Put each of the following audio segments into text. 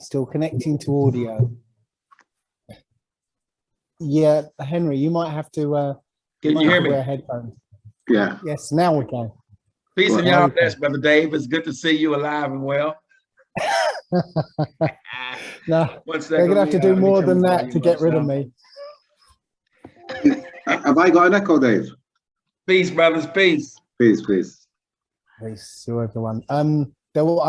Still connecting to audio. Yeah, Henry, you might have to. Can you hear me? Wear headphones. Yeah. Yes, now we can. Peace and y'all bless, Brother Dave. It's good to see you alive and well. No, One second, they're gonna have to do more than that to get rid of me. Have I got an echo, Dave? Peace, brothers. Peace. Peace, peace. Peace to everyone. I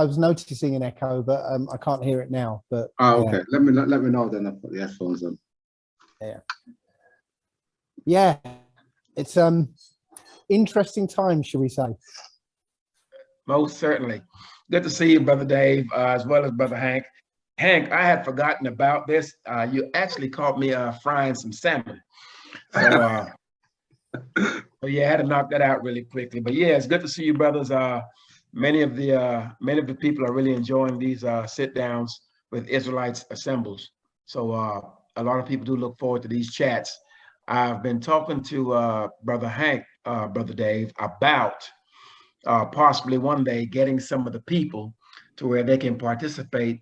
was noticing an echo, but I can't hear it now. But okay. Let me know then. I'll put the headphones on. Yeah, it's interesting time, shall we say? Most certainly. Good to see you, Brother Dave, as well as Brother Hank. Hank, I had forgotten about this. You actually caught me frying some salmon. So, yeah, I had to knock that out really quickly. But yeah, it's good to see you, brothers. Many of the people are really enjoying these sit downs with Israelites assembles. So a lot of people do look forward to these chats. I've been talking to Brother Hank, Brother Dave, about possibly one day getting some of the people to where they can participate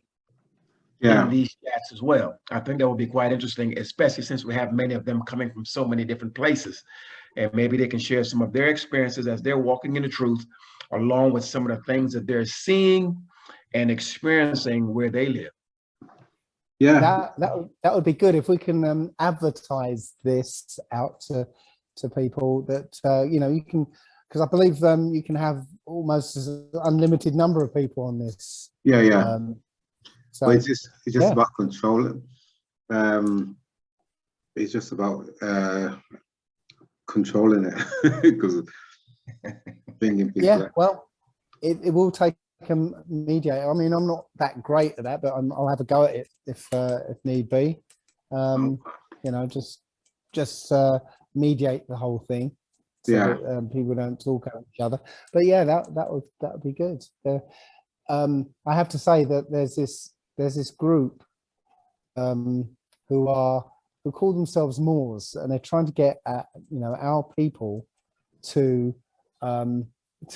in these chats as well. I think that would be quite interesting, especially since we have many of them coming from so many different places. And maybe they can share some of their experiences as they're walking in the truth, along with some of the things that they're seeing and experiencing where they live. Yeah, that would be good if we can advertise this out to people that you can, because I believe you can have almost an unlimited number of people on this. Yeah. So it's just about controlling. It's just about controlling it because bringing people. Yeah, well, it will take a mediator. I mean, I'm not that great at that, but I'll have a go at it if need be. Just mediate the whole thing, so that people don't talk at each other. But yeah, that would be good. I have to say that there's this group who call themselves Moors, and they're trying to get at our people to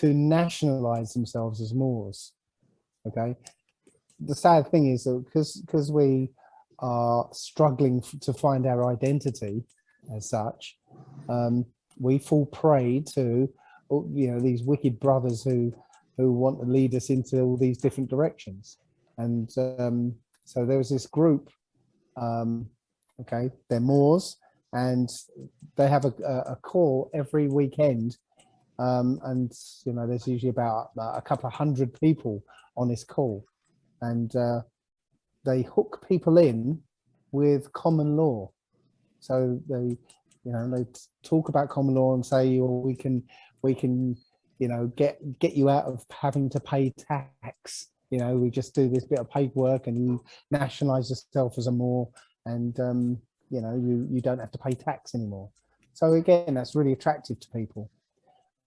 nationalize themselves as Moors. Okay, the sad thing is that because we are struggling to find our identity as such, we fall prey to these wicked brothers who want to lead us into all these different directions. And so there's this group, they're Moors, and they have a call every weekend. And there's usually about a couple of hundred people on this call, and they hook people in with common law. So they talk about common law and say, well, we can get you out of having to pay tax. We just do this bit of paperwork and you nationalize yourself as a Moor, and you don't have to pay tax anymore. So again, that's really attractive to people.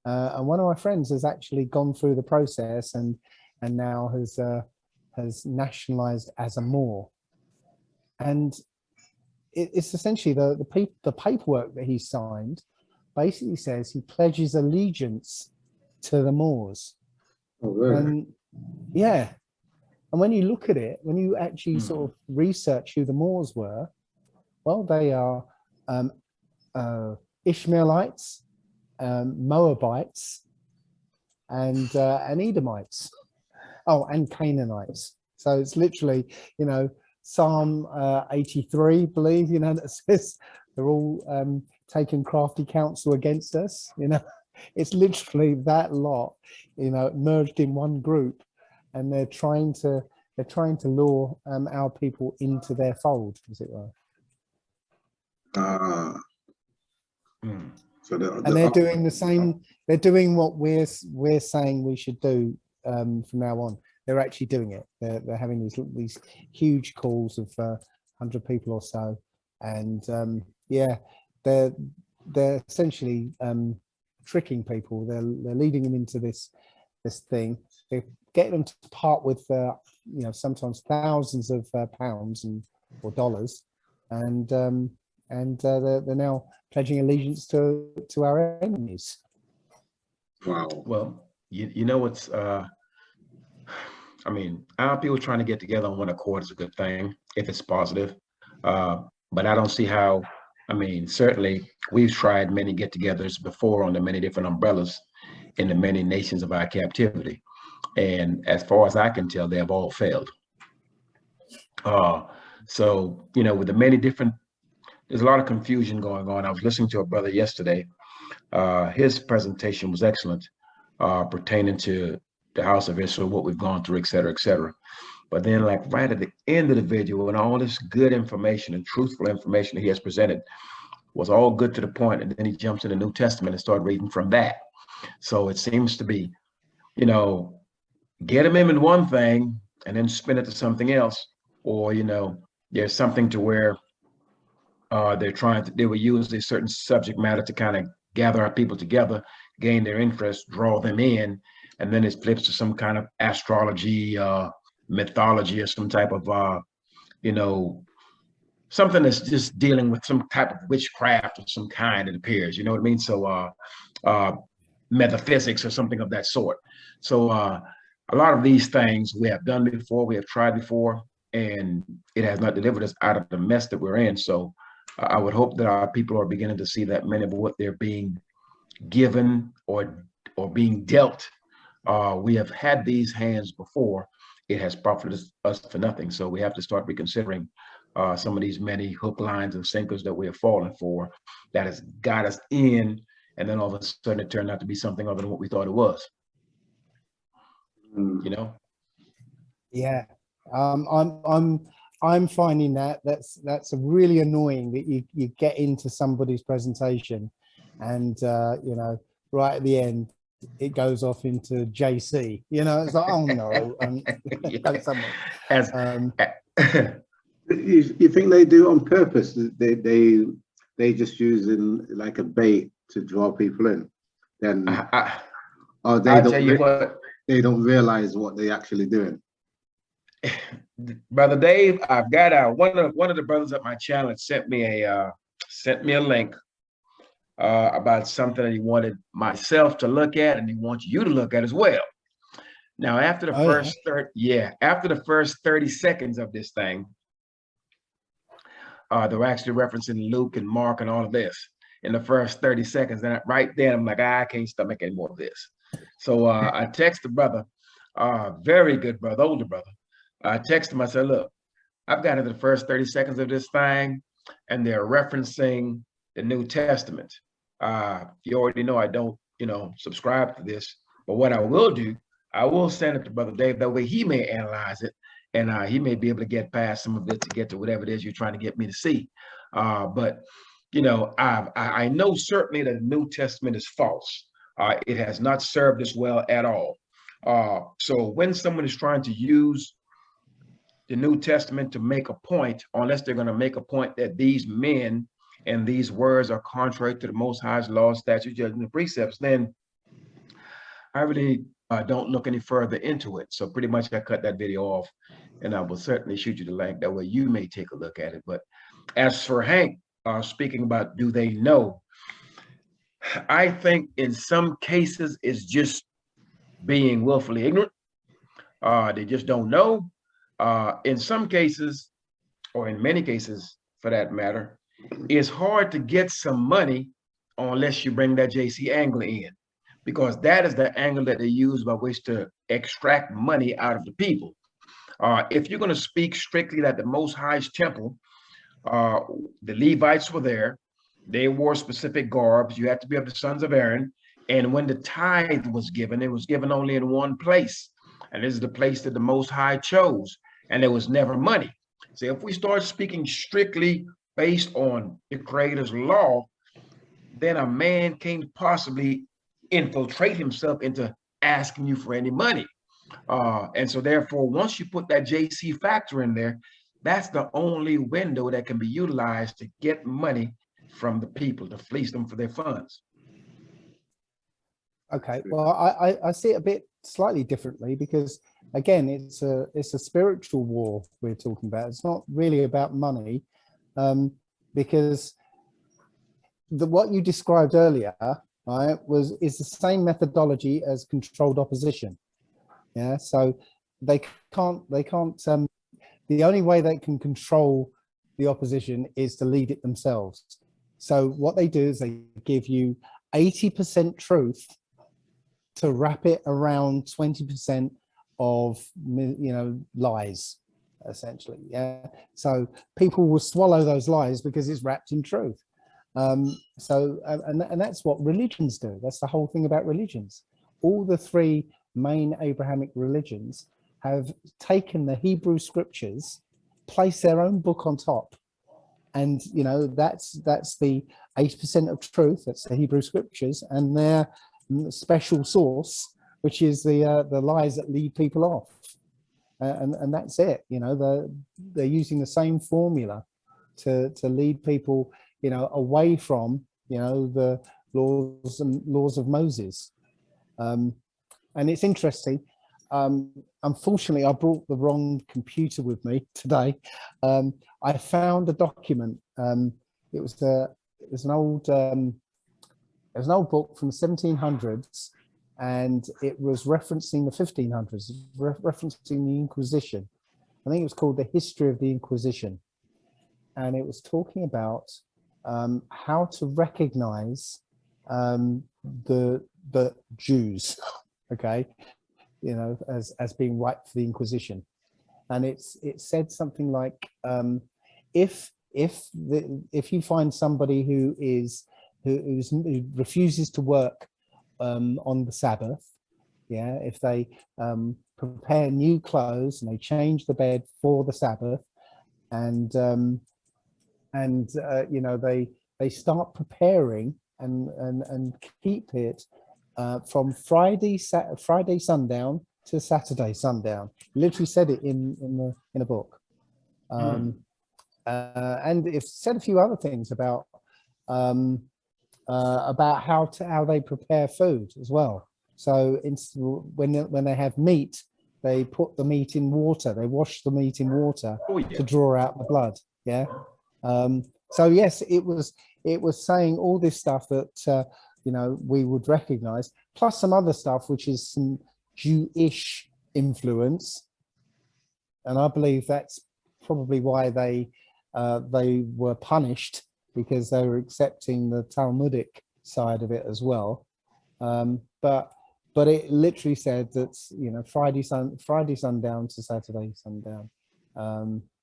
And one of my friends has actually gone through the process and now has nationalized as a Moor. And it's essentially the paperwork that he signed basically says he pledges allegiance to the Moors. Oh, really? And yeah, and when you look at it, when you actually sort of research who the Moors were, well, they are Ishmaelites, Moabites, and Edomites. Oh, and Canaanites. So it's literally, Psalm 83, believe, that says they're all taking crafty counsel against us. It's literally that lot, merged in one group, and they're trying to lure our people into their fold, as it were. So they're doing the same. They're doing what we're saying we should do from now on. They're actually doing it. They're having these huge calls of 100 people or so, and they're essentially tricking people. They're leading them into this thing. They get them to part with sometimes thousands of pounds or dollars, and they're now pledging allegiance to our enemies. Wow. Well, you know what's I mean, our people trying to get together on one accord is a good thing if it's positive. But I don't see how. I mean, certainly we've tried many get-togethers before under many different umbrellas in the many nations of our captivity, and as far as I can tell, they have all failed. So with the many different, there's a lot of confusion going on. I was listening to a brother yesterday. His presentation was excellent, pertaining to the house of Israel, what we've gone through, et cetera, et cetera. But then, like right at the end of the video, and all this good information and truthful information that he has presented was all good to the point, and then he jumps in the New Testament and started reading from that. So it seems to be, get them in one thing and then spin it to something else, or there's something to where they will use a certain subject matter to kind of gather our people together, gain their interest, draw them in, and then it flips to some kind of astrology, mythology, or some type of something that's just dealing with some type of witchcraft of some kind, it appears, you know what I mean? So metaphysics or something of that sort. So a lot of these things we have done before, we have tried before, and it has not delivered us out of the mess that we're in. So I would hope that our people are beginning to see that many of what they're being given or being dealt, we have had these hands before. It has profited us for nothing. So we have to start reconsidering some of these many hook, lines, and sinkers that we have fallen for, that has got us in, and then all of a sudden it turned out to be something other than what we thought it was. Yeah. I'm finding that's really annoying that you get into somebody's presentation and right at the end it goes off into JC. It's like, oh no. You think they do it on purpose? They just using like a bait to draw people in? Then they don't realize what they're actually doing. Brother Dave, I've got one of the brothers at my channel sent me a link about something that he wanted myself to look at, and he wants you to look at as well. Now, after the after the first 30 seconds of this thing, they're actually referencing Luke and Mark and all of this in the first 30 seconds. And right then, I'm like, I can't stomach any more of this. So I text the brother, very good brother, older brother. I text him, I said, look, I've got into the first 30 seconds of this thing, and they're referencing the New Testament. You already know I don't, subscribe to this, but what I will do, I will send it to Brother Dave. That way he may analyze it, and he may be able to get past some of it to get to whatever it is you're trying to get me to see. But I know certainly that the New Testament is false. It has not served us well at all. So when someone is trying to use the New Testament to make a point, unless they're going to make a point that these men and these words are contrary to the Most High's laws, statutes, judgments, and precepts, then I really don't look any further into it. So pretty much I cut that video off, and I will certainly shoot you the link. That way you may take a look at it. But as for Hank, speaking about do they know, I think in some cases it's just being willfully ignorant. They just don't know. In some cases, or in many cases for that matter, it's hard to get some money unless you bring that JC angle in, because that is the angle that they use by which to extract money out of the people. If you're going to speak strictly that the Most High's temple, the Levites were there, they wore specific garbs, you had to be of the sons of Aaron, and when the tithe was given, it was given only in one place, and this is the place that the Most High chose, and there was never money. So if we start speaking strictly based on the Creator's law, then a man can't possibly infiltrate himself into asking you for any money. And so therefore, once you put that JC factor in there, that's the only window that can be utilized to get money from the people, to fleece them for their funds. Okay, well, I see it a bit slightly differently, because again, it's a spiritual war we're talking about. It's not really about money, because what you described earlier, right, is the same methodology as controlled opposition. Yeah, so they can't the only way they can control the opposition is to lead it themselves. So what they do is they give you 80% truth to wrap it around 20% of, you know, lies, essentially. Yeah. So people will swallow those lies because it's wrapped in truth. And that's what religions do. That's the whole thing about religions. All the three main Abrahamic religions have taken the Hebrew scriptures, placed their own book on top, and you know that's the 80% of truth. That's the Hebrew scriptures, and their special source, which is the lies that lead people off, and that's it. You know, they're using the same formula to lead people, you know, away from, you know, the laws of Moses. And it's interesting. Unfortunately, I brought the wrong computer with me today. I found a document. It was an old book from the 1700s, and it was referencing the 1500s, referencing the Inquisition. I think it was called The History of the Inquisition, and it was talking about how to recognize the Jews, okay, you know, as being ripe for the Inquisition. And it said something like, if you find somebody who refuses to work on the Sabbath, yeah, if they prepare new clothes and they change the bed for the Sabbath, and you know, they start preparing and keep it from Friday sundown to Saturday sundown. Literally said it in a book. And it said a few other things about how they prepare food as well. So when they have meat, they put the meat in water. They wash the meat in water to draw out the blood. Yeah. So yes, it was saying all this stuff that you know, we would recognize, plus some other stuff which is some Jewish influence, and I believe that's probably why they were punished, because they were accepting the Talmudic side of it as well. But it literally said that, you know, Friday sundown to Saturday sundown.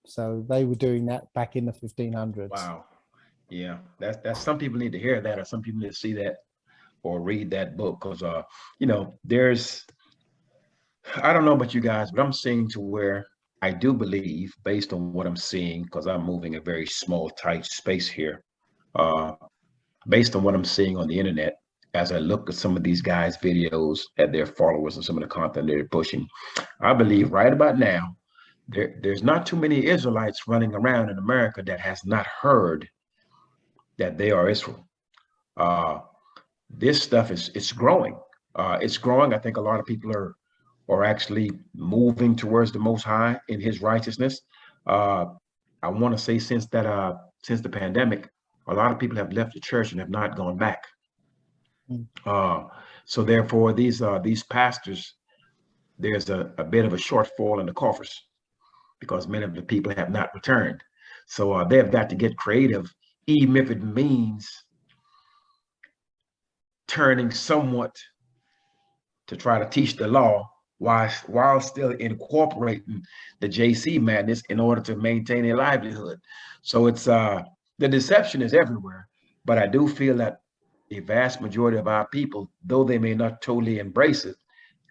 So they were doing that back in the 1500s. Wow. Yeah, that's some people need to hear that, or some people need to see that or read that book, because you know, I don't know about you guys, but I'm seeing to where I do believe, based on what I'm seeing, because I'm moving a very small, tight space here, based on what I'm seeing on the internet, as I look at some of these guys' videos at their followers and some of the content they're pushing, I believe right about now, there's not too many Israelites running around in America that has not heard that they are Israel. This stuff it's growing. It's growing. I think a lot of people are actually moving towards the Most High in His righteousness. I want to say since the pandemic, a lot of people have left the church and have not gone back. So therefore, these pastors, there's a bit of a shortfall in the coffers, because many of the people have not returned. So they've got to get creative, even if it means turning somewhat to try to teach the law while still incorporating the JC madness in order to maintain a livelihood. So it's the deception is everywhere, but I do feel that the vast majority of our people, though they may not totally embrace it,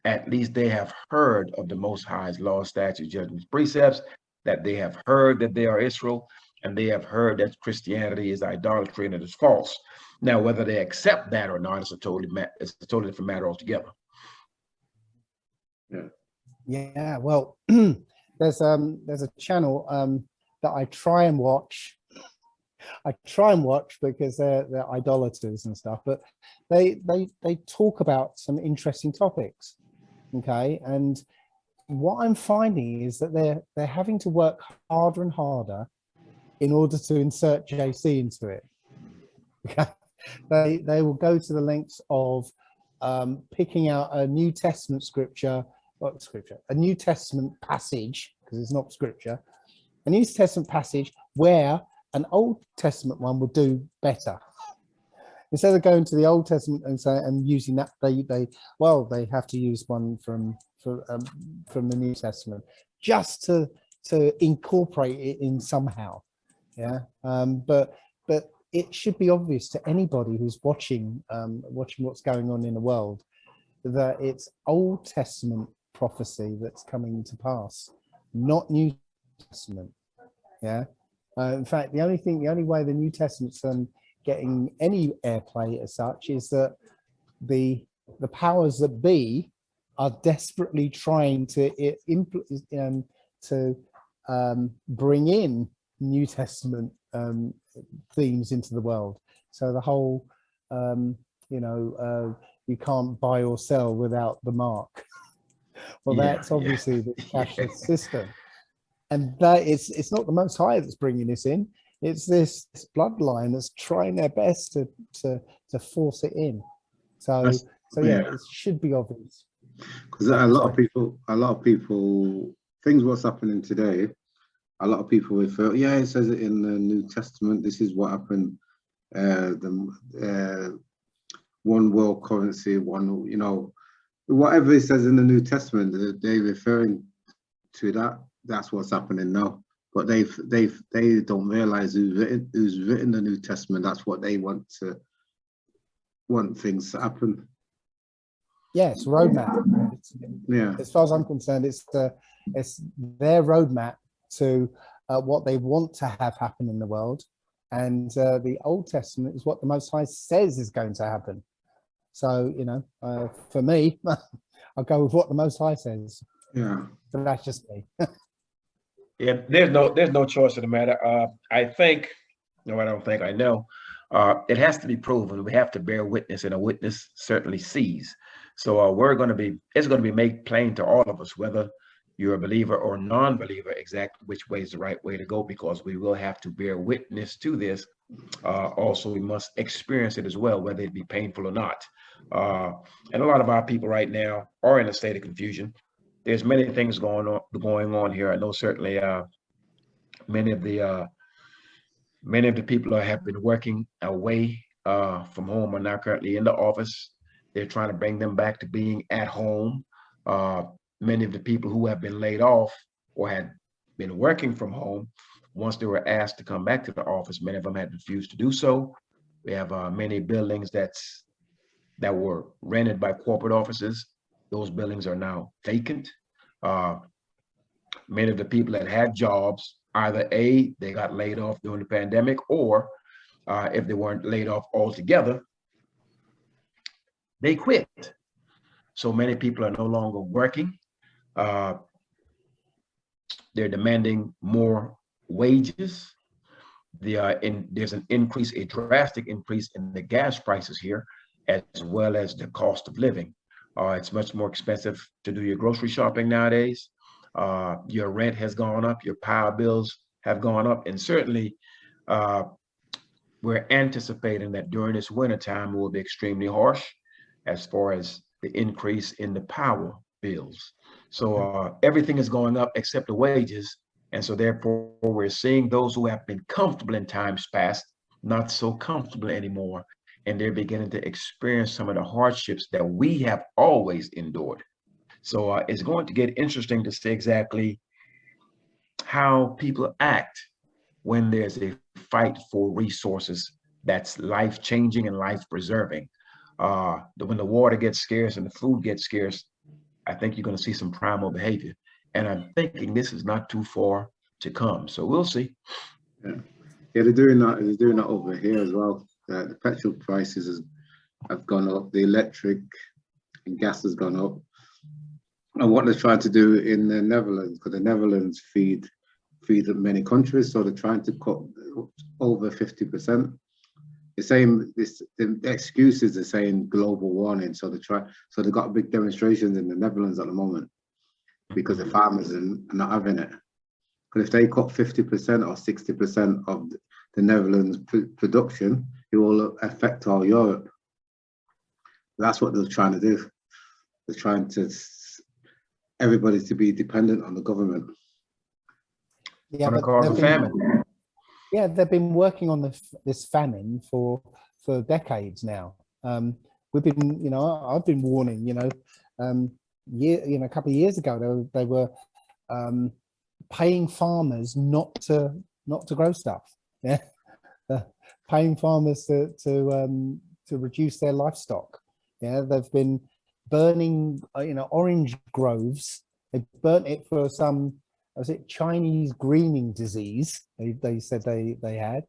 at least they have heard of the Most High's law, statutes, judgments, precepts, that they have heard that they are Israel, and they have heard that Christianity is idolatry and it is false. Now, whether they accept that or not is a totally different matter altogether. Yeah. Well, there's a channel that I try and watch. Because they're idolaters and stuff, but they talk about some interesting topics. Okay, and what I'm finding is that they're having to work harder and harder in order to insert JC into it. Okay, they will go to the lengths of picking out a New Testament scripture what scripture? A New Testament passage, because it's not scripture, a New Testament passage where an Old Testament one would do better. Instead of going to the Old Testament and using that, they have to use one from the New Testament just to incorporate it in somehow. Yeah, but it should be obvious to anybody who's watching what's going on in the world that it's Old Testament prophecy that's coming to pass, not New Testament. Yeah. In fact, the only way the New Testament's getting any airplay as such is that the powers that be are desperately trying to bring in New Testament themes into the world. So the whole, you can't buy or sell without the mark. Well, that's obviously the cashless system. And that it's not the Most High that's bringing this in. It's this bloodline that's trying their best to force it in. So it should be obvious. Because a lot of people, things what's happening today, a lot of people refer, it says it in the New Testament, this is what happened, the one world currency, whatever it says in the New Testament, they're referring to that. That's what's happening now. But they don't realize who's written the New Testament. That's what they want things to happen. Yes, roadmap. As far as I'm concerned, it's their roadmap to what they want to have happen in the world, and the Old Testament is what the Most High says is going to happen. So for me, I'll go with what the Most High says. Yeah, but that's just me. Yeah, there's no choice in the matter. I think, no, I don't think, I know. It has to be proven. We have to bear witness, and a witness certainly sees. So it's going to be made plain to all of us, whether you're a believer or non-believer, exactly which way is the right way to go, because we will have to bear witness to this. Also, we must experience it as well, whether it be painful or not. And a lot of our people right now are in a state of confusion. There's many things going on here. I know certainly many of the people have been working away from home are now currently in the office. They're trying to bring them back to being at home. Many of the people who have been laid off or had been working from home, once they were asked to come back to the office, many of them had refused to do so. We have many buildings that were rented by corporate offices. Those buildings are now vacant. Many of the people that had jobs, either they got laid off during the pandemic, or if they weren't laid off altogether, they quit. So many people are no longer working. They're demanding more wages. There's a drastic increase in the gas prices here, as well as the cost of living. It's much more expensive to do your grocery shopping nowadays. Your rent has gone up, your power bills have gone up, and certainly we're anticipating that during this winter time it will be extremely harsh as far as the increase in the power bills. So everything is going up except the wages. And so therefore we're seeing those who have been comfortable in times past not so comfortable anymore. And they're beginning to experience some of the hardships that we have always endured. So it's going to get interesting to see exactly how people act when there's a fight for resources that's life-changing and life-preserving. When the water gets scarce and the food gets scarce, I think you're going to see some primal behavior. And I'm thinking this is not too far to come. So we'll see. Yeah, they're doing that. They're doing that over here as well. The petrol prices have gone up. The electric and gas has gone up. And what they're trying to do in the Netherlands, because the Netherlands feed many countries, so they're trying to cut over 50%. The excuse is the same global warming. So they've got big demonstrations in the Netherlands at the moment because the farmers are not having it. Because if they cut 50% or 60% of the Netherlands production, it will affect all Europe. That's what they're trying to do. They're trying to everybody to be dependent on the government. Yeah, Gonna but cause a they've been, famine. yeah, they've been working on this famine for decades now. We've been, you know, I've been warning, you know, a couple of years ago, they were paying farmers not to grow stuff. Yeah, paying farmers to reduce their livestock. Yeah, they've been burning, you know, orange groves. They burnt it for some, was it Chinese greening disease? They said they had,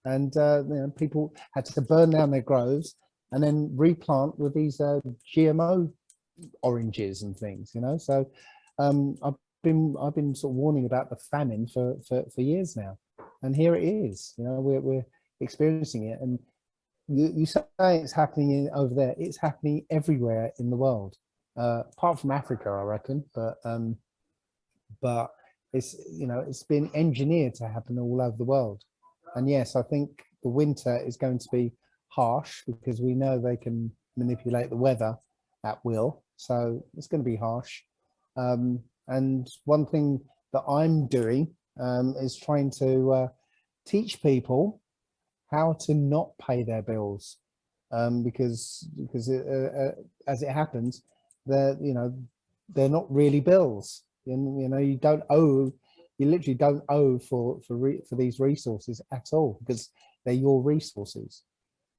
and you know, people had to burn down their groves and then replant with these GMO oranges and things. You know, so I've been sort of warning about the famine for years now, and here it is. You know, we're experiencing it, and you say it's happening over there. It's happening everywhere in the world, apart from Africa, I reckon. But it's, you know, it's been engineered to happen all over the world. And yes, I think the winter is going to be harsh because we know they can manipulate the weather at will. So it's going to be harsh. And one thing that I'm doing is trying to teach people how to not pay their bills, because as it happens, they're not really bills. You know, you literally don't owe for these resources at all because they're your resources.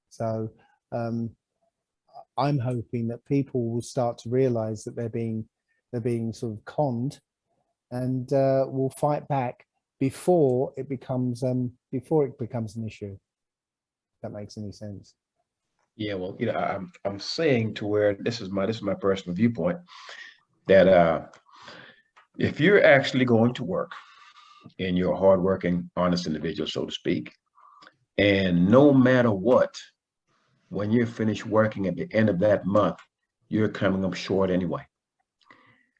So I'm hoping that people will start to realize that they're being sort of conned, and will fight back before it becomes an issue. If that makes any sense. Yeah, well, you know, I'm saying to where this is my personal viewpoint that if you're actually going to work and you're a hardworking, honest individual, so to speak, and no matter what, when you're finished working at the end of that month, you're coming up short anyway.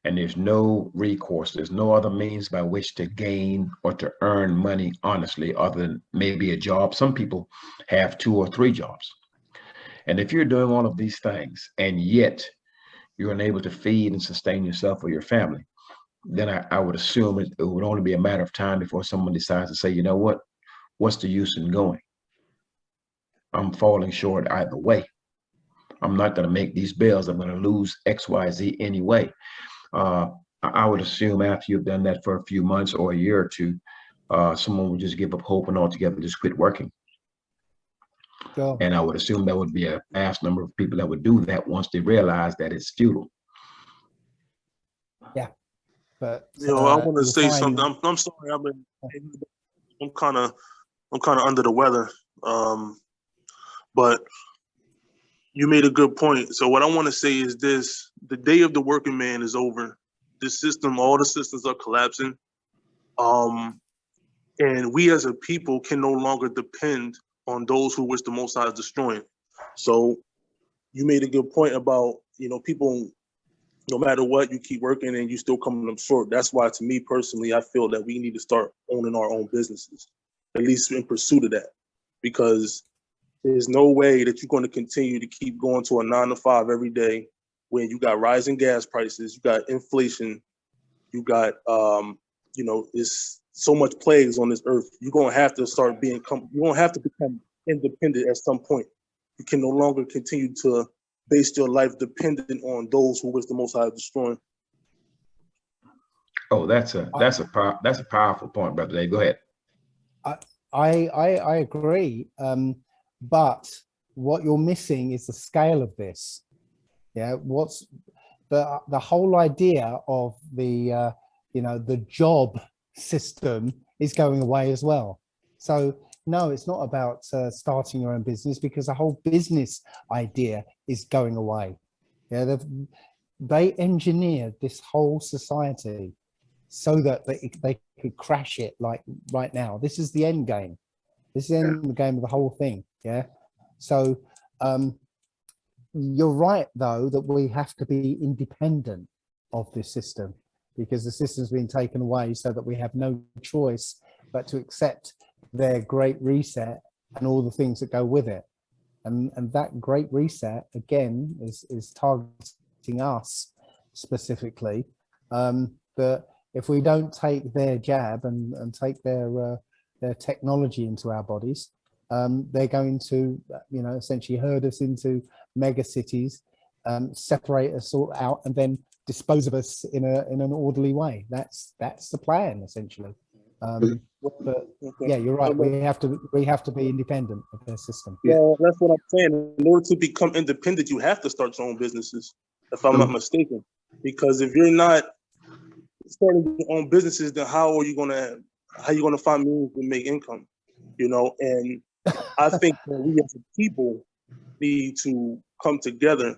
And there's no recourse, there's no other means by which to gain or to earn money honestly, other than maybe a job. Some people have 2 or 3 jobs. And if you're doing all of these things and yet you're unable to feed and sustain yourself or your family, then I would assume it would only be a matter of time before someone decides to say, you know what, what's the use in going? I'm falling short either way. I'm not going to make these bills. I'm going to lose X, Y, Z anyway. I would assume after you've done that for a few months or a year or two, someone would just give up hope and altogether just quit working. Sure. And I would assume there would be a vast number of people that would do that once they realize that it's futile. Yeah, but You know, I want to say find... something. I'm sorry. I'm kind of under the weather. But you made a good point. So what I want to say is this: the day of the working man is over. This system, all the systems are collapsing. And we as a people can no longer depend on those who wish the Most High is destroying. So you made a good point about, you know, people, no matter what, you keep working and you still coming up short. That's why, to me personally, I feel that we need to start owning our own businesses, at least in pursuit of that, because there's no way that you're going to continue to keep going to a 9 to 5 every day when you got rising gas prices, you got inflation, you got, you know, it's so much plagues on this earth. You're going to have to start you're going to have to become independent at some point. You can no longer continue to base your life dependent on those who wish the Most High destroying. Oh, that's a powerful point, Brother Dave. Go ahead. I agree, but what you're missing is the scale of this. Yeah, what's the whole idea of the the job system is going away as well. So no, it's not about starting your own business, because the whole business idea is going away. Yeah, they engineered this whole society so that they could crash it like right now. This is the end game. This is the end game of the whole thing. Yeah. So you're right, though, that we have to be independent of this system, because the system's been taken away so that we have no choice but to accept their great reset and all the things that go with it. And that great reset, again, is targeting us specifically, That if we don't take their jab and take their technology into our bodies, they're going to, you know, essentially herd us into mega cities, separate us all out, and then dispose of us in an orderly way. That's the plan, essentially. But yeah, you're right. We have to be independent of their system. Well, that's what I'm saying. In order to become independent, you have to start your own businesses, if I'm not mistaken. Because if you're not starting your own businesses, then how are you gonna find means to make income? You know, and I think that we as a people need to come together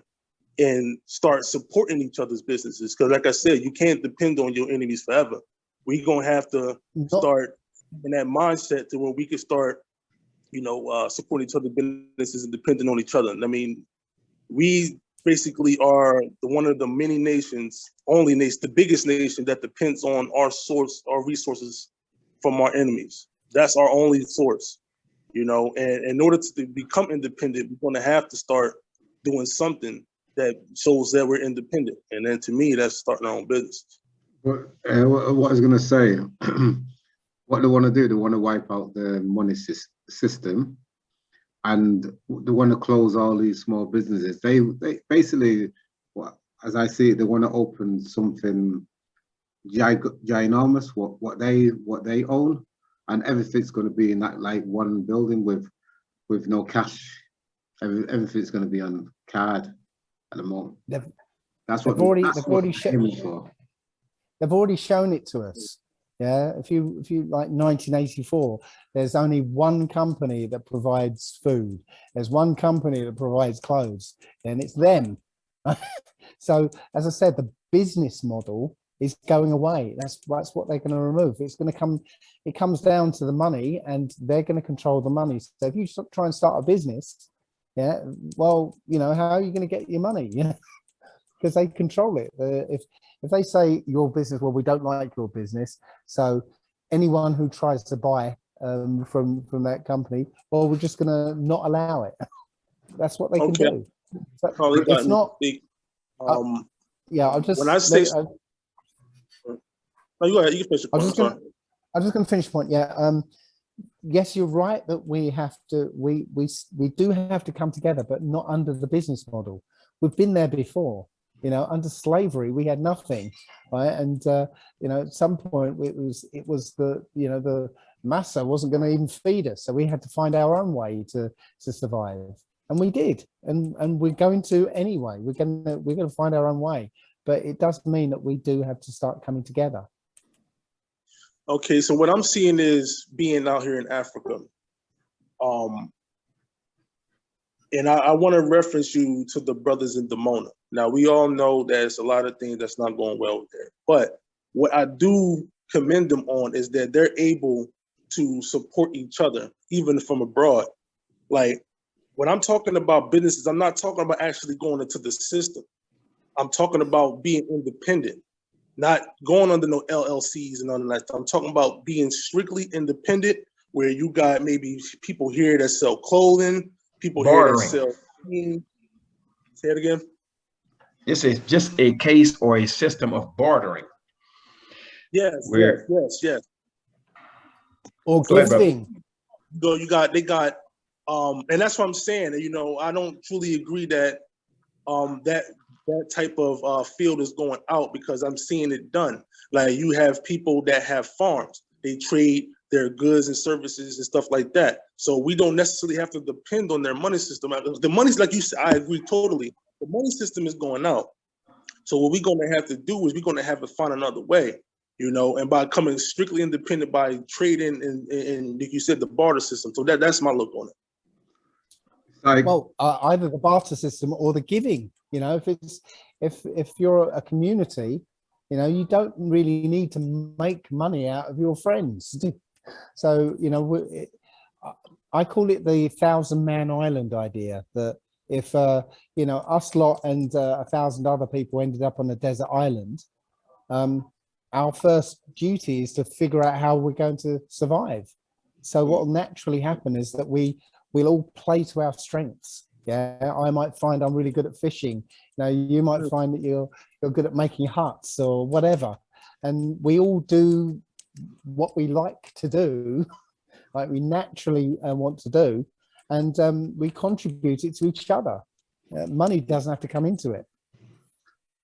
and start supporting each other's businesses. Because like I said, you can't depend on your enemies forever. We're gonna have to start in that mindset to where we can start, you know, supporting each other's businesses and depending on each other. I mean, we basically are one of the many nations, the biggest nation that depends on our resources from our enemies. That's our only source, you know, and in order to become independent, we're gonna have to start doing something that shows that we're independent. And then to me, that's starting our own business. What I was going to say, what they want to do, they want to wipe out the money system, and they want to close all these small businesses. They basically, as I see it, they want to open something ginormous, what they own, and everything's going to be in that like one building with no cash. Everything's going to be on card at the moment. That's what they're aiming for. They've already shown it to us. Yeah, if you like 1984, there's only one company that provides food. There's one company that provides clothes, and it's them. So, as I said, the business model is going away. That's what they're going to remove. It's going to come. It comes down to the money, and they're going to control the money. So, if you try and start a business, yeah, well, you know, how are you going to get your money? Yeah, because they control it. If they say your business, well, we don't like your business, so anyone who tries to buy from that company, well, we're just going to not allow it. That's what they can do. So it's not. Yeah, I'll just. When I say, no, you go ahead. You can finish the point. I'm just going to finish the point. Yeah. Yes, you're right that we have to. We do have to come together, but not under the business model. We've been there before. You know, under slavery, we had nothing, right? And you know, at some point, it was the, you know, the massa wasn't going to even feed us, so we had to find our own way to survive, and we did, and we're going to anyway. We're going to find our own way, but it does mean that we do have to start coming together. Okay, so what I'm seeing is being out here in Africa, and I want to reference you to the brothers in Demona. Now, we all know there's a lot of things that's not going well with that. But what I do commend them on is that they're able to support each other, even from abroad. Like, when I'm talking about businesses, I'm not talking about actually going into the system. I'm talking about being independent, not going under no LLCs and none of that stuff. I'm talking about being strictly independent, where you got maybe people here that sell clothing, people here that sell. Say it again. This is just a case or a system of bartering. Yes. Or gifting. So they got, and that's what I'm saying. You know, I don't truly agree that that type of field is going out, because I'm seeing it done. Like, you have people that have farms. They trade their goods and services and stuff like that. So we don't necessarily have to depend on their money system. The money's, like you said, I agree totally. The money system is going out. So what we're going to have to do is we're going to have to find another way, you know, and by coming strictly independent, by trading and like you said, the barter system. So that's my look on it. Well, either the barter system or the giving. You know, if you're a community, you know, you don't really need to make money out of your friends. So, you know, I call it the 1,000-man island idea, that if, you know, us lot and 1,000 other people ended up on a desert island, our first duty is to figure out how we're going to survive. So what will naturally happen is that we'll all play to our strengths. Yeah, I might find I'm really good at fishing. Now, you might find that you're good at making huts or whatever. And we all do what we like to do, like we naturally want to do, and we contribute it to each other. Money doesn't have to come into it.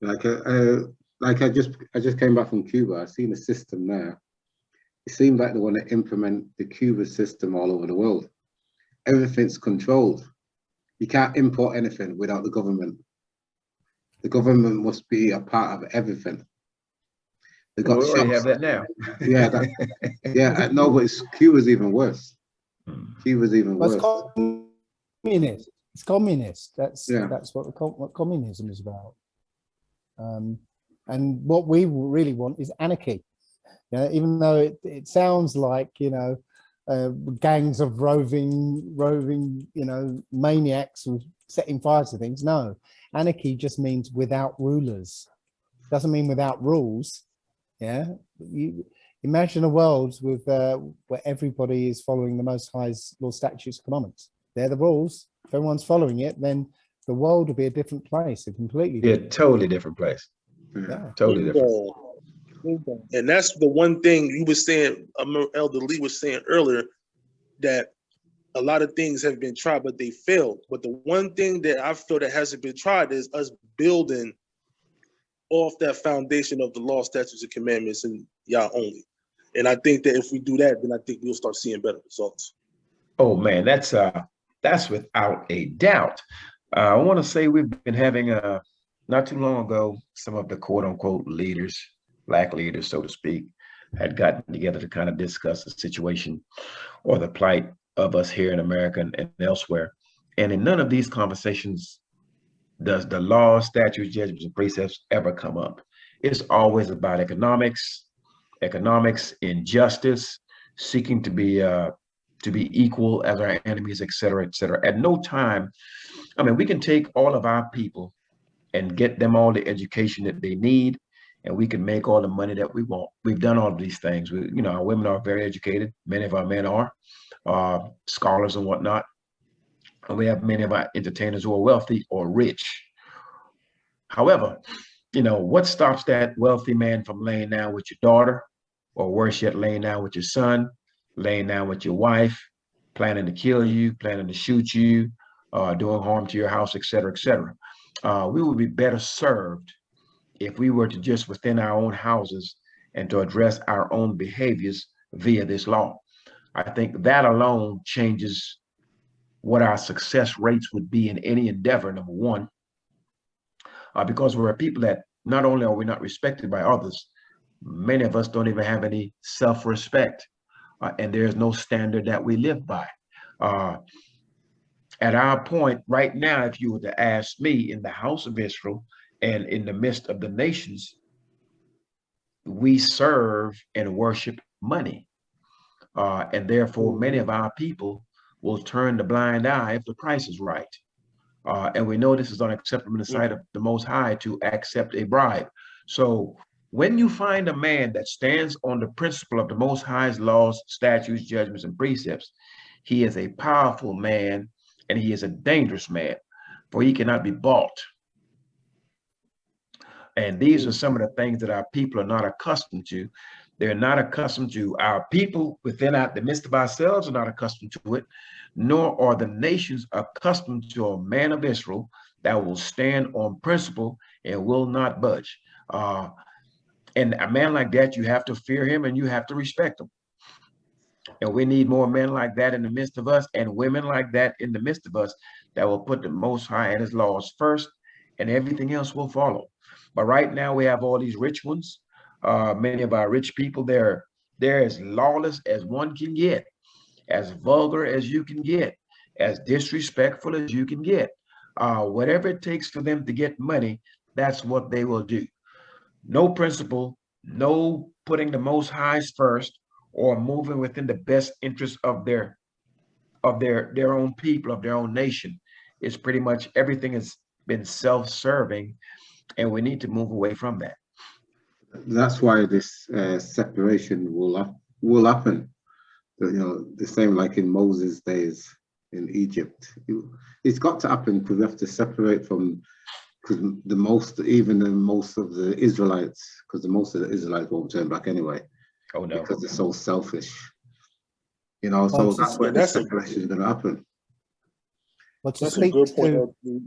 Like I just came back from Cuba. I've seen the system there. It seems like they want to implement the Cuba system all over the world. Everything's controlled. You can't import anything without the government. The government must be a part of everything. They got we already shops. have that now. Yeah, no, but Cuba's even worse. Cuba's even But worse. it's communist. It's communist. That's Yeah. that's what communism is about. And what we really want is anarchy. You know, even though it sounds like, you know, gangs of roving, you know, maniacs who setting fire to things. No, anarchy just means without rulers. Doesn't mean without rules. Yeah, you imagine a world with where everybody is following the Most High's law, statutes, commandments. They're the rules. If everyone's following it, then the world will be a different place, a completely different. Totally different place. Yeah. Totally different. And that's the one thing you were saying, Elder Lee was saying earlier, that a lot of things have been tried, but they failed. But the one thing that I feel that hasn't been tried is us building off that foundation of the law, statutes, and commandments, and Yah only. And I think that if we do that, then I think we'll start seeing better results. Oh man, that's without a doubt. I want to say we've been having not too long ago, some of the quote unquote leaders, black leaders, so to speak, had gotten together to kind of discuss the situation or the plight of us here in America and elsewhere. And in none of these conversations does the law, statutes, judgments, and precepts ever come up. It's always about economics, injustice, seeking to be equal as our enemies, et cetera, et cetera. At no time, I mean, we can take all of our people and get them all the education that they need, and we can make all the money that we want. We've done all of these things. You know, our women are very educated. Many of our men are scholars and whatnot. And we have many of our entertainers who are wealthy or rich. However, you know, what stops that wealthy man from laying down with your daughter, or worse yet, laying down with your son, laying down with your wife, planning to kill you, planning to shoot you, doing harm to your house, et cetera, et cetera. We would be better served if we were to just within our own houses and to address our own behaviors via this law. I think that alone changes what our success rates would be in any endeavor, number one, because we're a people that not only are we not respected by others, many of us don't even have any self-respect, and there's no standard that we live by. At our point right now, if you were to ask me, in the house of Israel and in the midst of the nations, we serve and worship money. And therefore, many of our people will turn the blind eye if the price is right. And we know this is unacceptable in the sight of the Most High to accept a bribe. So when you find a man that stands on the principle of the Most High's laws, statutes, judgments, and precepts, he is a powerful man and he is a dangerous man, for he cannot be bought. And these are some of the things that our people are not accustomed to. They're not accustomed to. Our people within the midst of ourselves are not accustomed to it, nor are the nations accustomed to a man of Israel that will stand on principle and will not budge. And a man like that, you have to fear him and you have to respect him. And we need more men like that in the midst of us, and women like that in the midst of us, that will put the Most High and his laws first, and everything else will follow. But right now we have all these rich ones. Many of our rich people, they're as lawless as one can get, as vulgar as you can get, as disrespectful as you can get. Whatever it takes for them to get money, that's what they will do. No principle, no putting the Most Highs first, or moving within the best interest of their own people, of their own nation. It's pretty much everything has been self-serving, and we need to move away from that. That's why this separation will happen. You know, the same like in Moses' days in Egypt. It's got to happen because we have to separate from because most of the Israelites, because the most of the Israelites won't turn back anyway. Oh no. Because they're so selfish. You know, so Well, that's where the separation is going to happen. Well, to That's a speak good point. to,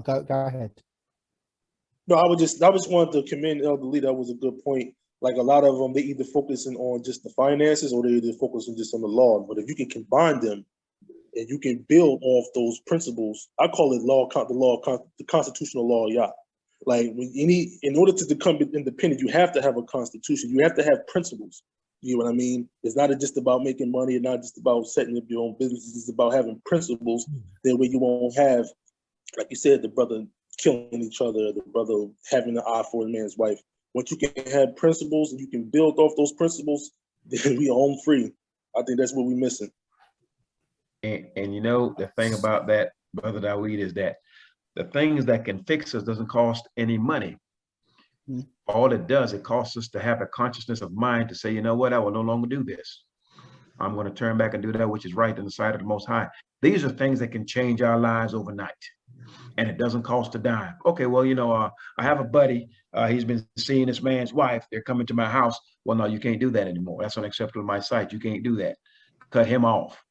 go ahead. No, I just wanted to commend Elder Lee. That was a good point. Like a lot of them, they either focusing on just the finances or they either focusing just on the law. But if you can combine them and you can build off those principles, I call it the constitutional law, yeah. Like in order to become independent, you have to have a constitution. You have to have principles. You know what I mean? It's not just about making money. It's not just about setting up your own business. It's about having principles. That way you won't have, like you said, the brother killing each other, the brother having an eye for a man's wife. Once you can have principles and you can build off those principles, then we are home free. I think that's what we're missing. And you know, the thing about that, Brother Dawid, is that the things that can fix us doesn't cost any money. All it does, it costs us to have a consciousness of mind to say, you know what, I will no longer do this. I'm going to turn back and do that which is right in the sight of the Most High. These are things that can change our lives overnight. And it doesn't cost a dime. Okay, well, you know, I have a buddy. He's been seeing this man's wife. They're coming to my house. Well, no, you can't do that anymore. That's unacceptable in my sight. You can't do that. Cut him off.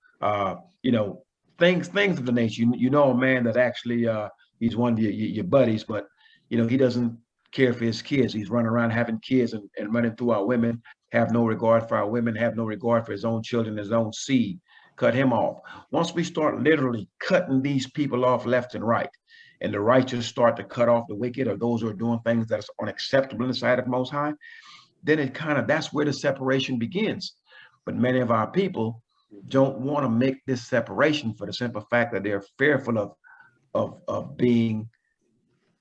You know, things of the nature. You know, a man that actually he's one of your buddies, but you know, he doesn't care for his kids. He's running around having kids and running through our women. Have no regard for our women. Have no regard for his own children, his own seed. Cut him off. Once we start literally cutting these people off left and right, and the righteous start to cut off the wicked or those who are doing things that are unacceptable in the sight of Most High, then that's where the separation begins. But many of our people don't want to make this separation for the simple fact that they're fearful of being,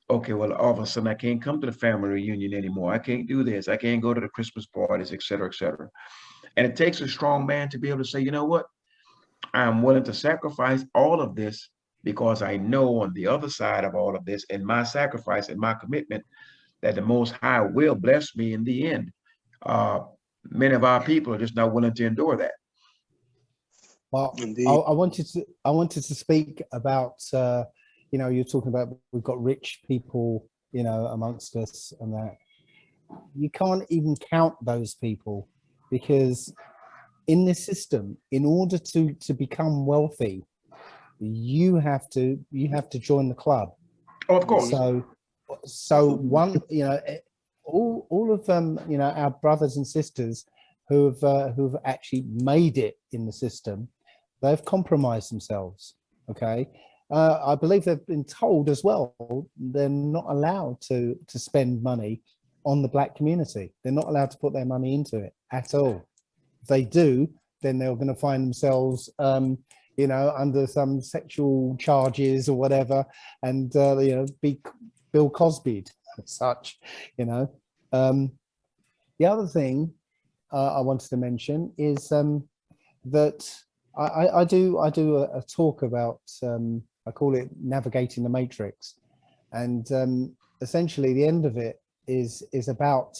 okay, well, all of a sudden I can't come to the family reunion anymore. I can't do this. I can't go to the Christmas parties, et cetera, et cetera. And it takes a strong man to be able to say, you know what? I'm willing to sacrifice all of this because I know on the other side of all of this and my sacrifice and my commitment that the Most High will bless me in the end. Many of our people are just not willing to endure that. Well, I wanted to speak about, you know, you're talking about we've got rich people, you know, amongst us and that. You can't even count those people because in this system, in order to become wealthy, you have to join the club. Oh, of course. So one, you know, all of them, you know, our brothers and sisters who've actually made it in the system, they've compromised themselves. Okay, I believe they've been told as well they're not allowed to spend money on the black community. They're not allowed to put their money into it at all. If they do, then they're going to find themselves, you know, under some sexual charges or whatever, and you know, be Bill Cosby'd as such. You know, the other thing I wanted to mention is that I do a talk about I call it navigating the matrix, and essentially the end of it is about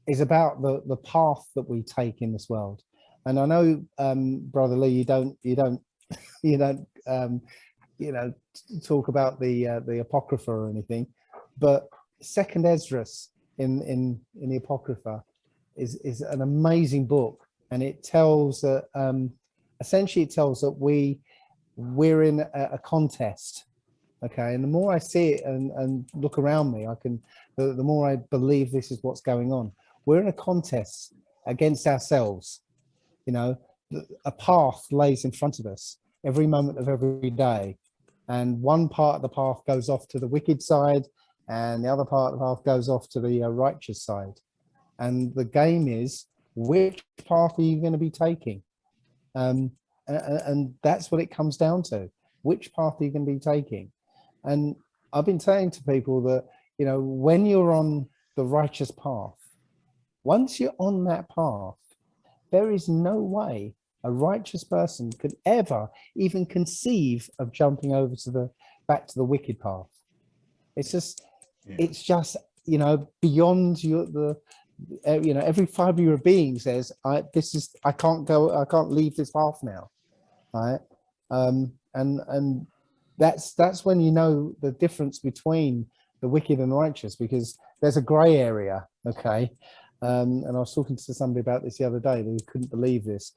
the path that we take in this world. And I know, Brother Lee, you don't you know, talk about the Apocrypha or anything, but Second Esdras in the Apocrypha is an amazing book, and it tells that essentially it tells that we're in a contest. Okay, and the more I see it and look around me, the more I believe this is what's going on. We're in a contest against ourselves. You know, a path lays in front of us every moment of every day, and one part of the path goes off to the wicked side, and the other part of the path goes off to the righteous side. And the game is, which path are you going to be taking? And that's what it comes down to. Which path are you going to be taking? And I've been saying to people that, you know, when you're on the righteous path, once you're on that path, there is no way a righteous person could ever even conceive of jumping over to back to the wicked path. It's just, it's just, you know, beyond you know, every fiber of your being says, I can't leave this path now, right? And that's when you know the difference between the wicked and righteous, because there's a gray area. Okay. And I was talking to somebody about this the other day who couldn't believe this.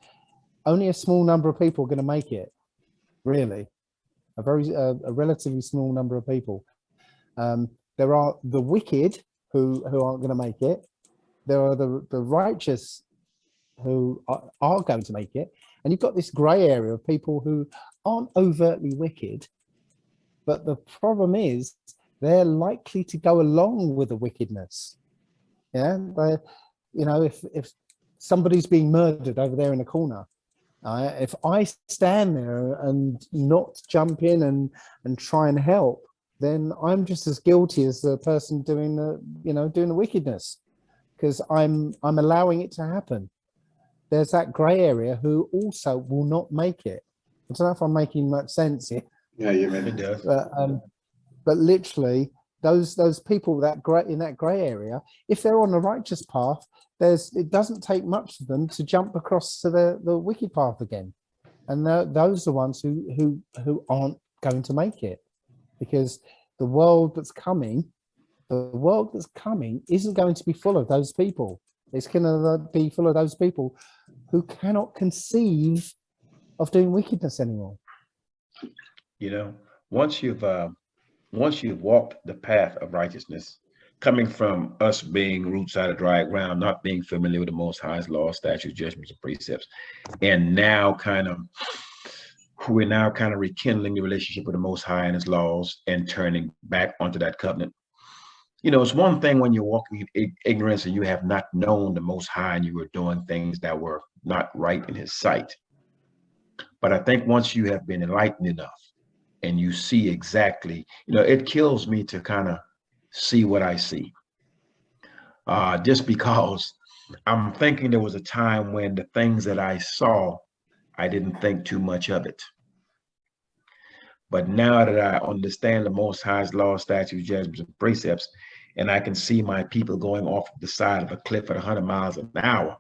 Only a small number of people are going to make it, really. A relatively small number of people. There are the wicked who aren't going to make it. There are the righteous who are going to make it. And you've got this gray area of people who aren't overtly wicked, but the problem is they're likely to go along with the wickedness. Yeah, you know, if somebody's being murdered over there in the corner, if I stand there and not jump in and try and help, then I'm just as guilty as the person doing the wickedness, because I'm allowing it to happen. There's that gray area who also will not make it. I don't know if I'm making much sense here. Yeah, you mean It does. But literally, those people in that gray area, if they're on the righteous path, it doesn't take much for them to jump across to the wicked path again, and those are the ones who aren't going to make it, because the world that's coming isn't going to be full of those people. It's going to be full of those people who cannot conceive of doing wickedness anymore. You know, once you've walked the path of righteousness, coming from us being roots out of dry ground, not being familiar with the Most High's laws, statutes, judgments, and precepts, and now we're now kind of rekindling the relationship with the Most High and His laws and turning back onto that covenant. You know, it's one thing when you're walking in ignorance and you have not known the Most High and you were doing things that were not right in His sight. But I think once you have been enlightened enough and you see exactly, you know, it kills me to kind of see what I see. Just because I'm thinking there was a time when the things that I saw, I didn't think too much of it. But now that I understand the Most High's law, statutes, judgments, and precepts, and I can see my people going off the side of a cliff at 100 miles an hour,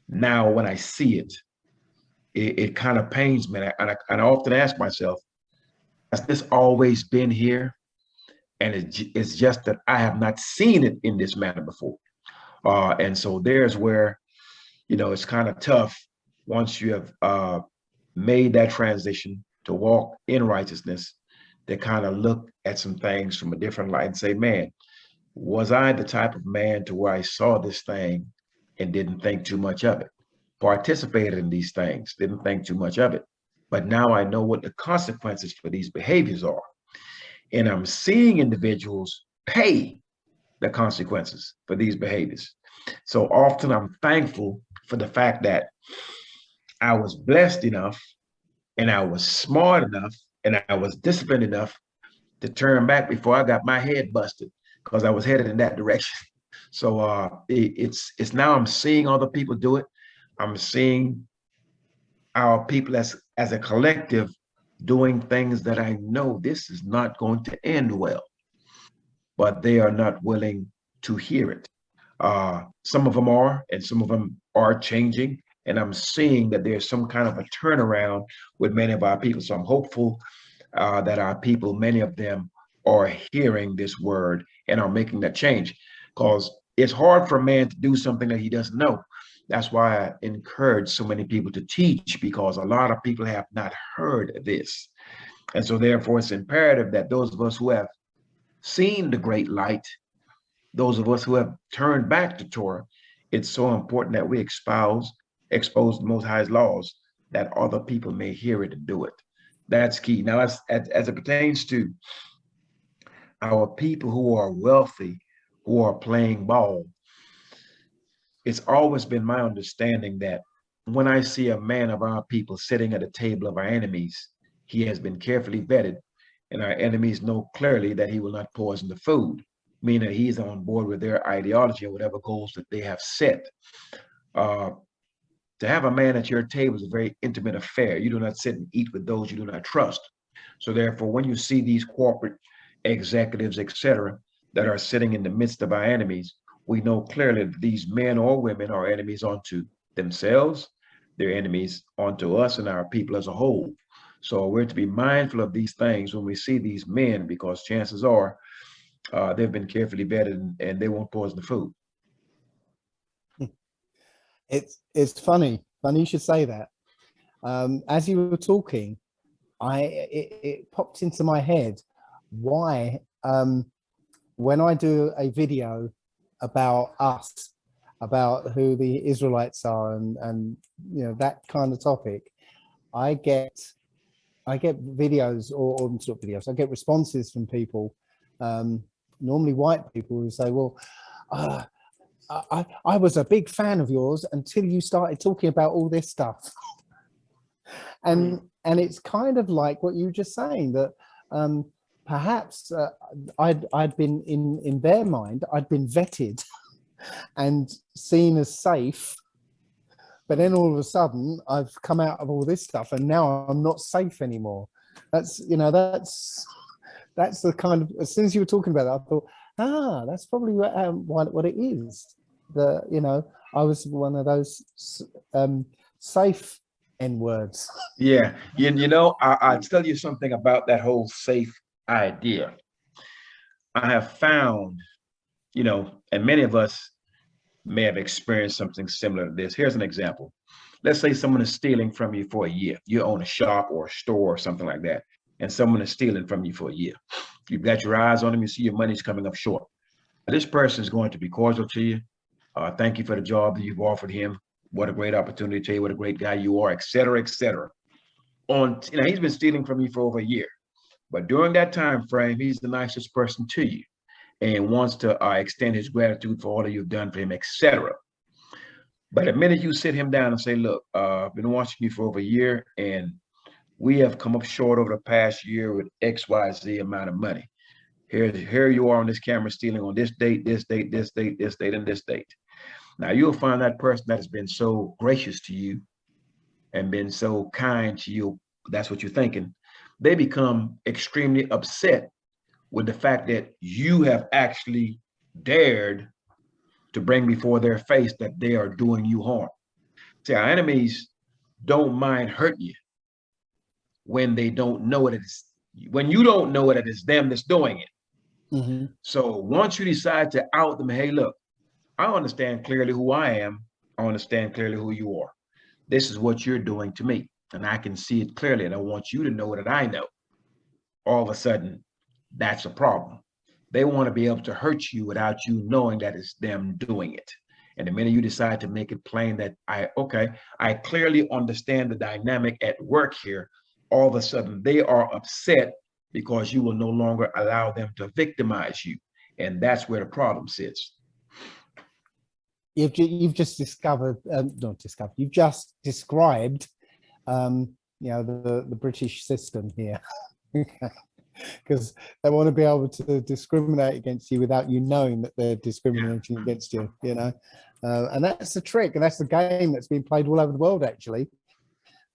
now when I see it, it kind of pains me. And I often ask myself, has this always been here? And it's just that I have not seen it in this manner before. And so there's where, you know, it's kind of tough once you have made that transition to walk in righteousness, to kind of look at some things from a different light and say, man, was I the type of man to where I saw this thing and didn't think too much of it? Participated in these things, didn't think too much of it. But now I know what the consequences for these behaviors are. And I'm seeing individuals pay the consequences for these behaviors. So often I'm thankful for the fact that I was blessed enough and I was smart enough and I was disciplined enough to turn back before I got my head busted, because I was headed in that direction. So it's now I'm seeing other people do it. I'm seeing our people as a collective doing things that I know this is not going to end well, but they are not willing to hear it. Some of them are, and some of them are changing. And I'm seeing that there's some kind of a turnaround with many of our people. So I'm hopeful that our people, many of them, are hearing this word and are making that change. Because it's hard for a man to do something that he doesn't know. That's why I encourage so many people to teach, because a lot of people have not heard this. And so therefore it's imperative that those of us who have seen the great light, those of us who have turned back to Torah, it's so important that we expose the Most High's laws, that other people may hear it and do it. That's key. Now, as it pertains to our people who are wealthy, who are playing ball, it's always been my understanding that when I see a man of our people sitting at a table of our enemies, he has been carefully vetted, and our enemies know clearly that he will not poison the food, meaning he's on board with their ideology or whatever goals that they have set. To have a man at your table is a very intimate affair. You do not sit and eat with those you do not trust. So therefore, when you see these corporate executives, etc., that are sitting in the midst of our enemies, we know clearly that these men or women are enemies unto themselves, they're enemies unto us and our people as a whole. So we're to be mindful of these things when we see these men, because chances are they've been carefully vetted and they won't poison the food. It's funny you should say that. As you were talking, it popped into my head why when I do a video about us, about who the Israelites are and you know, that kind of topic, I get videos or sort of videos, I get responses from people, normally white people, who say, well, I was a big fan of yours until you started talking about all this stuff. And it's kind of like what you were just saying, that perhaps I'd been in their mind, I'd been vetted and seen as safe, but then all of a sudden I've come out of all this stuff and now I'm not safe anymore. That's, you know, that's the kind of, as soon as you were talking about that, I thought, that's probably what it is. You know, I was one of those safe N words. Yeah, you know, I'll tell you something about that whole safe idea. I have found, you know, and many of us may have experienced something similar to this. Here's an example. Let's say someone is stealing from you for a year. You own a shop or a store or something like that, and someone is stealing from you for a year. You've got your eyes on them, you see your money's coming up short. This person is going to be cordial to you. Thank you for the job that you've offered him. What a great opportunity to tell you what a great guy you are, et cetera, et cetera. You know, he's been stealing from you for over a year, but during that time frame, he's the nicest person to you and wants to extend his gratitude for all that you've done for him, et cetera. But the minute you sit him down and say, look, I've been watching you for over a year and we have come up short over the past year with XYZ amount of money. Here you are on this camera stealing on this date, this date, this date, this date, and this date. Now you'll find that person that has been so gracious to you and been so kind to you, that's what you're thinking, they become extremely upset with the fact that you have actually dared to bring before their face that they are doing you harm. See, our enemies don't mind hurting you when they don't know it is, when you don't know it is them that's doing it. Mm-hmm. So once you decide to out them, hey, look, I understand clearly who I am. I understand clearly who you are. This is what you're doing to me. And I can see it clearly. And I want you to know that I know. All of a sudden, that's a problem. They want to be able to hurt you without you knowing that it's them doing it. And the minute you decide to make it plain that I clearly understand the dynamic at work here, all of a sudden they are upset because you will no longer allow them to victimize you. And that's where the problem sits. You've just discovered, not discovered, you've just described, you know, the British system here. Because they want to be able to discriminate against you without you knowing that they're discriminating against you, you know. And that's the trick, and that's the game that's been played all over the world, actually.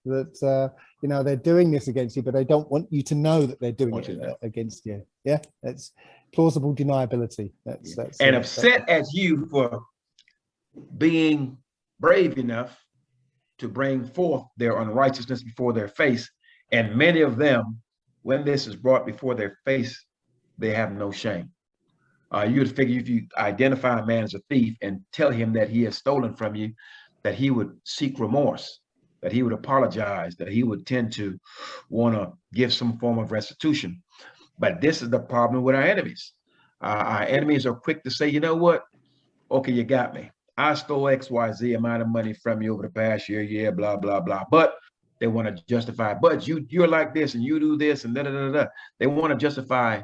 That, you know, they're doing this against you, but they don't want you to know that they're doing it against you. Yeah, it's plausible deniability. That's and upset at you for being brave enough to bring forth their unrighteousness before their face. And many of them, when this is brought before their face, they have no shame. You would figure if you identify a man as a thief and tell him that he has stolen from you, that he would seek remorse, that he would apologize, that he would tend to want to give some form of restitution. But this is the problem with our enemies. Our enemies are quick to say, you know what? Okay, you got me. I stole XYZ amount of money from you over the past year, yeah, blah, blah, blah. But they want to justify, but you're like this and you do this and da, da, da, da. They want to justify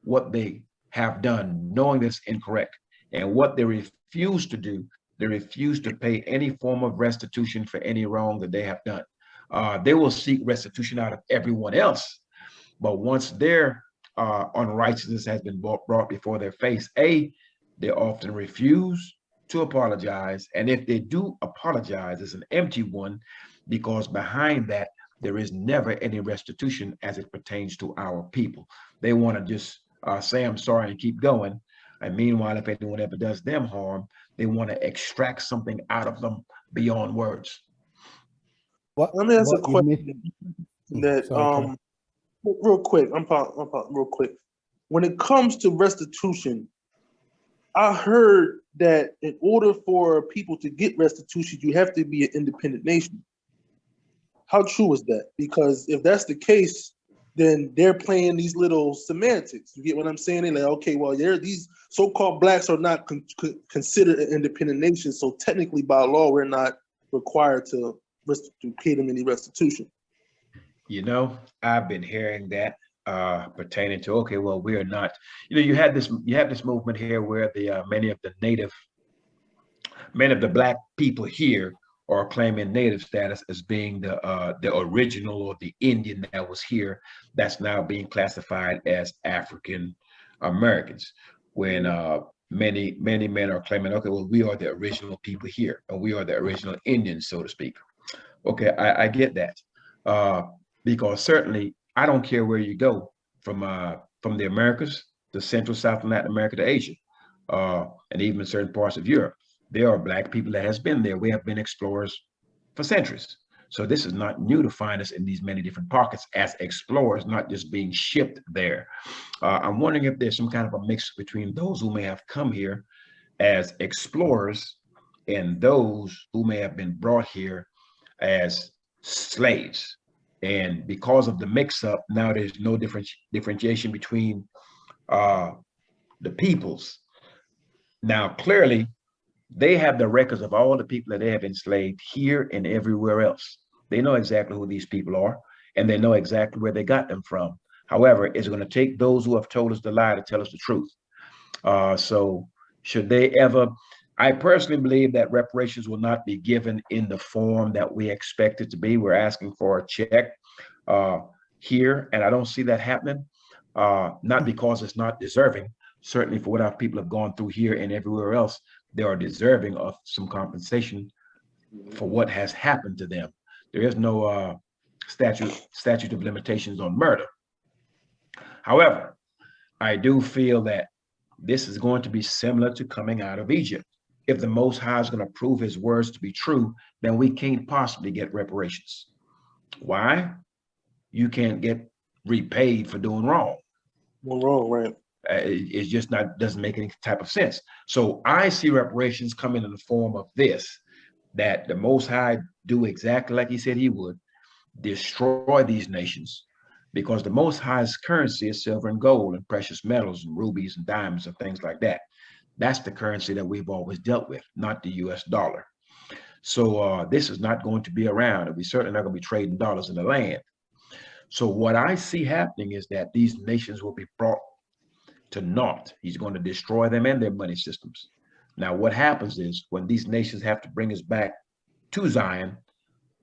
what they have done, knowing that's incorrect. And what they refuse to do, they refuse to pay any form of restitution for any wrong that they have done. They will seek restitution out of everyone else. But once their unrighteousness has been brought before their face, they often refuse to apologize. And if they do apologize, it's an empty one, because behind that, there is never any restitution as it pertains to our people. They want to just say, I'm sorry, and keep going. And meanwhile, if anyone ever does them harm, they want to extract something out of them beyond words. Let me ask a question. that Sorry, real quick, real quick. When it comes to restitution, I heard that in order for people to get restitution, you have to be an independent nation. How true is that? Because if that's the case, then they're playing these little semantics. You get what I'm saying? They're like, okay, well, these so-called blacks are not considered an independent nation, so technically by law, we're not required to pay them any restitution. You know, I've been hearing that pertaining to, okay, well, we are not, you have this movement here where the many of the black people here are claiming native status as being the original or the Indian that was here, that's now being classified as African Americans. When many men are claiming, okay, well, we are the original people here, and we are the original Indians, so to speak. Okay, I get that. Because certainly I don't care where you go from the Americas to Central, South, and Latin America to Asia, and even certain parts of Europe. There are black people that has been there. We have been explorers for centuries. So this is not new to find us in these many different pockets as explorers, not just being shipped there. I'm wondering if there's some kind of a mix between those who may have come here as explorers and those who may have been brought here as slaves. And because of the mix-up, now there's no differentiation between the peoples. Now, clearly, they have the records of all the people that they have enslaved here and everywhere else. They know exactly who these people are, and they know exactly where they got them from. However, it's going to take those who have told us the lie to tell us the truth. So should they ever, I personally believe that reparations will not be given in the form that we expect it to be. We're asking for a check here, and I don't see that happening, not because it's not deserving. Certainly for what our people have gone through here and everywhere else, they are deserving of some compensation for what has happened to them. There is no statute of limitations on murder. However, I do feel that this is going to be similar to coming out of Egypt. If the Most High is going to prove his words to be true, then we can't possibly get reparations. Why? You can't get repaid for doing wrong. Wrong, right? It's just doesn't make any type of sense. So I see reparations coming in the form of this, that the Most High do exactly like he said he would, destroy these nations, because the Most High's currency is silver and gold and precious metals and rubies and diamonds and things like that. That's the currency that we've always dealt with, not the US dollar. So this is not going to be around, and we certainly not going to be trading dollars in the land. So what I see happening is that these nations will be brought to naught. He's going to destroy them and their money systems. Now, what happens is when these nations have to bring us back to Zion,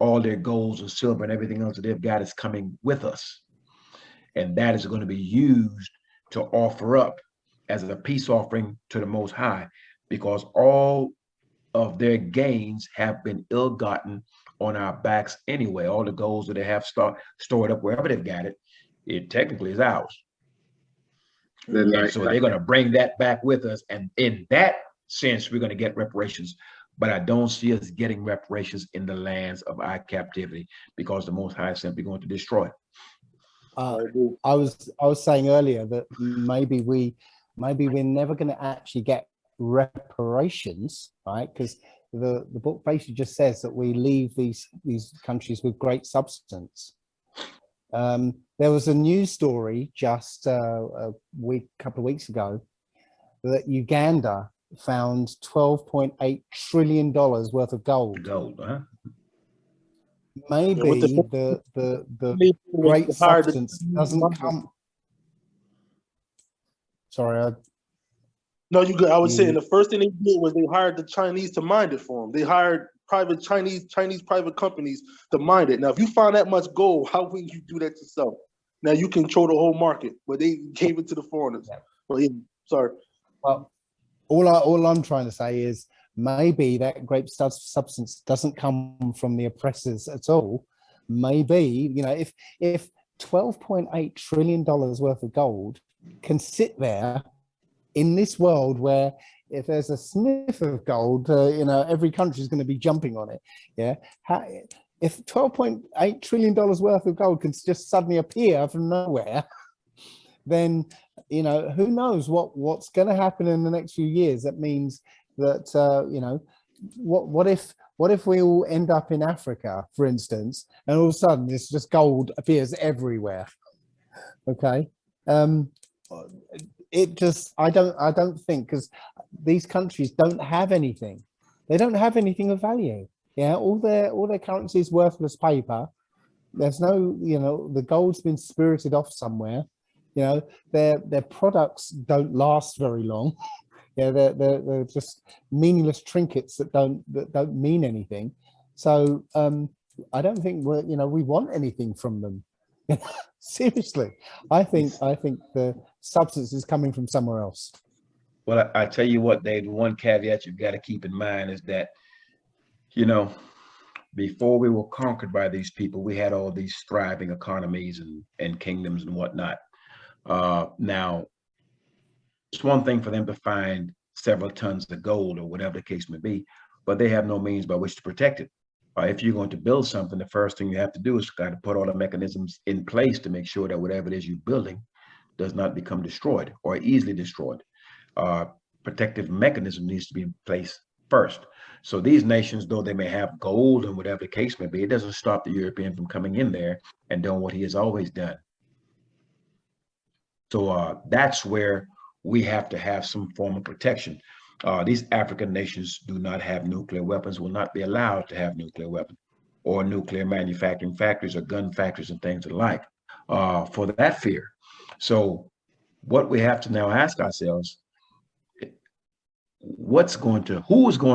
all their golds and silver and everything else that they've got is coming with us. And that is going to be used to offer up as a peace offering to the Most High, because all of their gains have been ill-gotten on our backs anyway. All the golds that they have stored up wherever they've got it, it technically is ours. And so they're going to bring that back with us. And in that sense, we're going to get reparations. But I don't see us getting reparations in the lands of our captivity, because the Most High is simply going to destroy it. I was saying earlier that maybe we're never going to actually get reparations, right? Because the book basically just says that we leave these countries with great substance. There was a news story just a couple of weeks ago that Uganda found $12.8 trillion worth of gold. Huh? Maybe the great substance doesn't come. Sorry. No, you good. I was saying the first thing they did was they hired the Chinese to mine it for them. They hired private Chinese private companies to mine it. Now, if you find that much gold, how will you do that yourself? Now you control the whole market, but they gave it to the foreigners. Yeah. Well, yeah, sorry. Well, all I'm trying to say is maybe that great substance doesn't come from the oppressors at all. Maybe, if $12.8 trillion worth of gold can sit there in this world where if there's a sniff of gold, every country is going to be jumping on it. Yeah. if $12.8 trillion worth of gold can just suddenly appear from nowhere, then, you know, who knows what's going to happen in the next few years. That means that, you know, what if we all end up in Africa, for instance, and all of a sudden this just gold appears everywhere? Okay. It just, I don't think, because these countries don't have anything. They don't have anything of value. Yeah, all their currency is worthless paper. There's no, you know, the gold's been spirited off somewhere. You know, their products don't last very long. Yeah, they're just meaningless trinkets that don't mean anything. So I don't think we want anything from them. Seriously, I think the substance is coming from somewhere else. Well, I tell you what, Dave, one caveat you've got to keep in mind is that, you know, before we were conquered by these people, we had all these thriving economies and kingdoms and whatnot. Now, it's one thing for them to find several tons of gold or whatever the case may be, but they have no means by which to protect it. If you're going to build something, the first thing you have to do is got to put all the mechanisms in place to make sure that whatever it is you're building does not become destroyed or easily destroyed. Protective mechanism needs to be in place first. So these nations, though they may have gold and whatever the case may be, it doesn't stop the European from coming in there and doing what he has always done. So that's where we have to have some form of protection. These African nations do not have nuclear weapons, will not be allowed to have nuclear weapons or nuclear manufacturing factories or gun factories and things alike for that fear. So what we have to now ask ourselves, who is going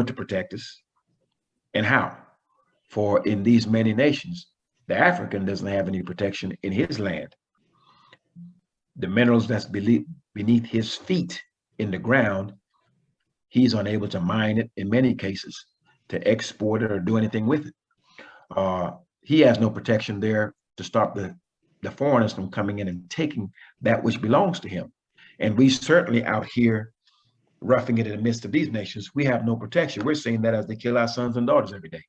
to protect us and how? For in these many nations, the African doesn't have any protection in his land. The minerals that's beneath his feet in the ground, he's unable to mine it in many cases, to export it or do anything with it. He has no protection there to stop the foreigners from coming in and taking that which belongs to him. And we certainly out here roughing it in the midst of these nations, we have no protection. We're seeing that as they kill our sons and daughters every day.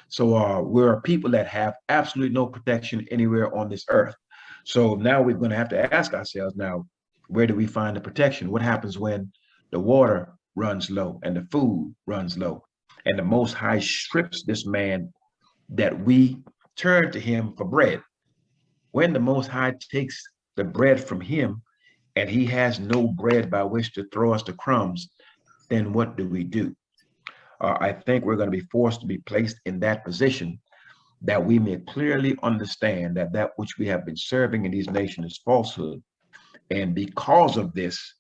So we're people that have absolutely no protection anywhere on this earth. So now we're going to have to ask ourselves now, where do we find the protection? What happens when the water runs low and the food runs low and the Most High strips this man that we turn to him for bread? When the Most High takes the bread from him and he has no bread by which to throw us the crumbs, then what do we do? I think we're going to be forced to be placed in that position that we may clearly understand that that which we have been serving in these nations is falsehood. And because of this,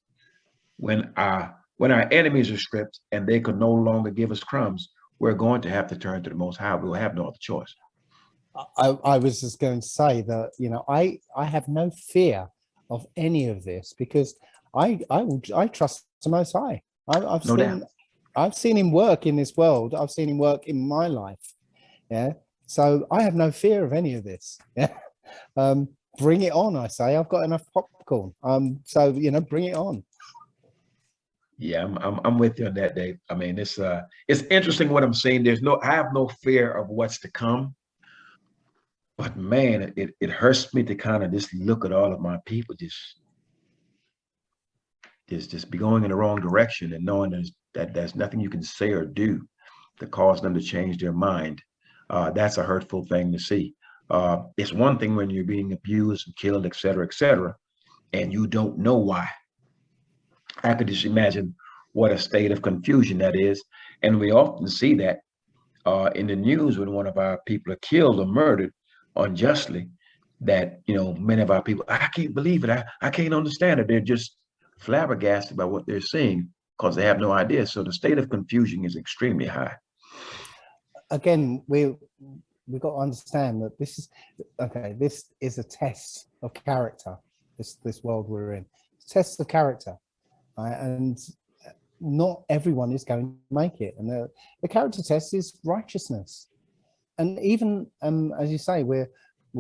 when our enemies are stripped and they could no longer give us crumbs, we're going to have to turn to the Most High. We'll have no other choice. I was just going to say that, you know, I have no fear of any of this because I trust the Most High. I've seen him work in this world. I've seen him work in my life. Yeah. So I have no fear of any of this. Yeah. Bring it on, I say. I've got enough popcorn. So, you know, bring it on. Yeah, I'm with you on that, Dave. I mean, it's interesting what I'm seeing. I have no fear of what's to come. But man, it hurts me to kind of just look at all of my people just be going in the wrong direction and knowing there's nothing you can say or do to cause them to change their mind. That's a hurtful thing to see. It's one thing when you're being abused and killed, et cetera, and you don't know why. I could just imagine what a state of confusion that is. And we often see that in the news when one of our people are killed or murdered unjustly, that, you know, many of our people, I can't believe it. I can't understand it. They're just flabbergasted by what they're seeing because they have no idea. So the state of confusion is extremely high. Again, we've got to understand that this is a test of character. This world we're in, it's a test of character, right? And not everyone is going to make it. And the character test is righteousness. And even as you say, we're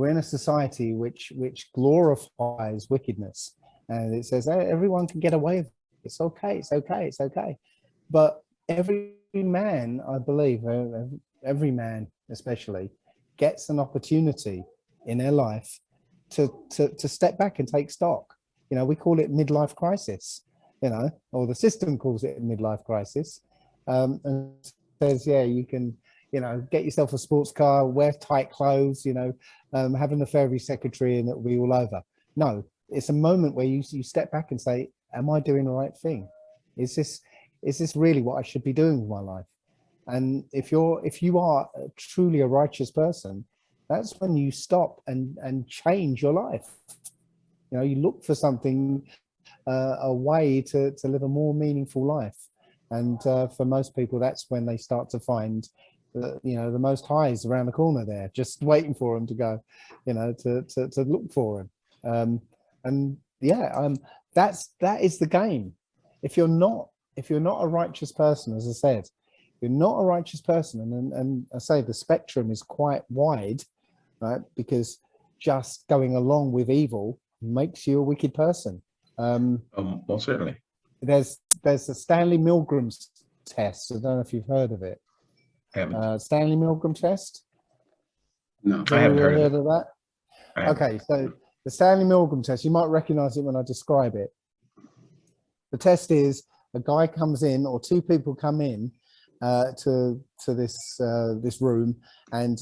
in a society which glorifies wickedness, and it says everyone can get away with it. It's okay. It's okay. It's okay. But every man, I believe, every man especially, gets an opportunity in their life to step back and take stock. You know, we call it midlife crisis, you know, or the system calls it a midlife crisis, and says, yeah, you can, you know, get yourself a sports car, wear tight clothes, you know, have an affair with your secretary, and it'll be all over. No, it's a moment where you step back and say, am I doing the right thing? Is this really what I should be doing with my life? And if you are truly a righteous person, that's when you stop and change your life. You know, you look for something, a way to live a more meaningful life. And for most people, that's when they start to find, you know, the Most High is around the corner there, just waiting for them to go, you know, to look for him. And yeah, that is the game. If you're not a righteous person, as I said, you're not a righteous person, and I say the spectrum is quite wide, right? Because just going along with evil makes you a wicked person. Most certainly. There's a Stanley Milgram's test. I don't know if you've heard of it. Haven't. Stanley Milgram test. No, I haven't heard of it. that. Okay, so the Stanley Milgram test, you might recognize it when I describe it. The test is a guy comes in, or two people come in to this room, and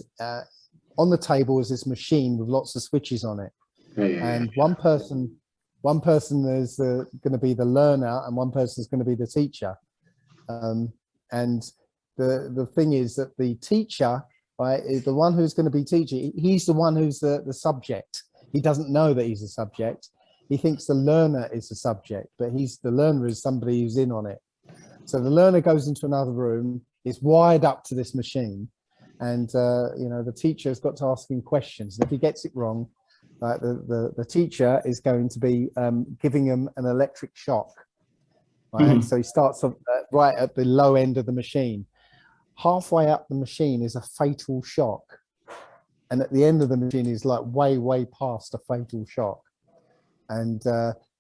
on the table is this machine with lots of switches on it. And one person is going to be the learner, and one person is going to be the teacher. And the thing is that the teacher, right, is the one who's going to be teaching. He's the one who's the subject. He doesn't know that he's a subject. He thinks the learner is the subject, but the learner is somebody who's in on it. So the learner goes into another room, is wired up to this machine, and you know, the teacher has got to ask him questions. And if he gets it wrong, the teacher is going to be giving him an electric shock. Right? So he starts right at the low end of the machine. Halfway up the machine is a fatal shock, and at the end of the machine is like way past a fatal shock. And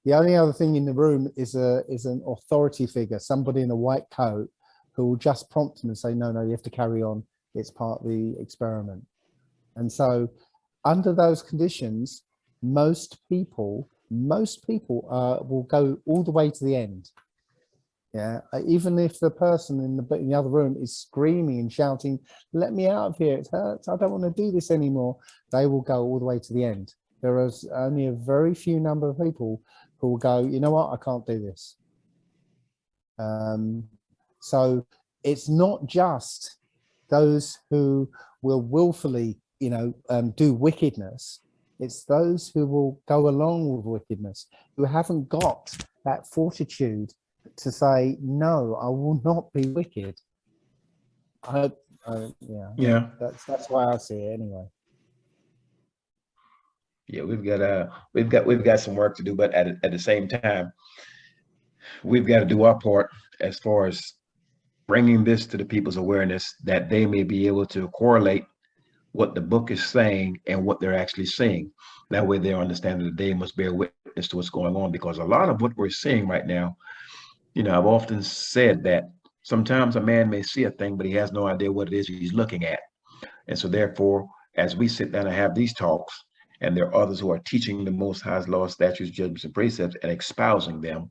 the only other thing in the room is an authority figure, somebody in a white coat, who will just prompt him and say, no, you have to carry on. It's part of the experiment. And so under those conditions, most people will go all the way to the end. Yeah, even if the person in the other room is screaming and shouting, let me out of here, it hurts, I don't want to do this anymore, they will go all the way to the end. There is only a very few number of people who will go, you know what, I can't do this. So it's not just those who will willfully, you know, do wickedness. It's those who will go along with wickedness, who haven't got that fortitude to say, no, I will not be wicked. Yeah. That's why I see it anyway. Yeah, we've got some work to do, but at the same time, we've got to do our part as far as bringing this to the people's awareness, that they may be able to correlate what the book is saying and what they're actually seeing. That way they're understanding that they must bear witness to what's going on, because a lot of what we're seeing right now, you know, I've often said that sometimes a man may see a thing, but he has no idea what it is he's looking at. And so therefore, as we sit down and have these talks, and there are others who are teaching the Most High's laws, statutes, judgments, and precepts and espousing them,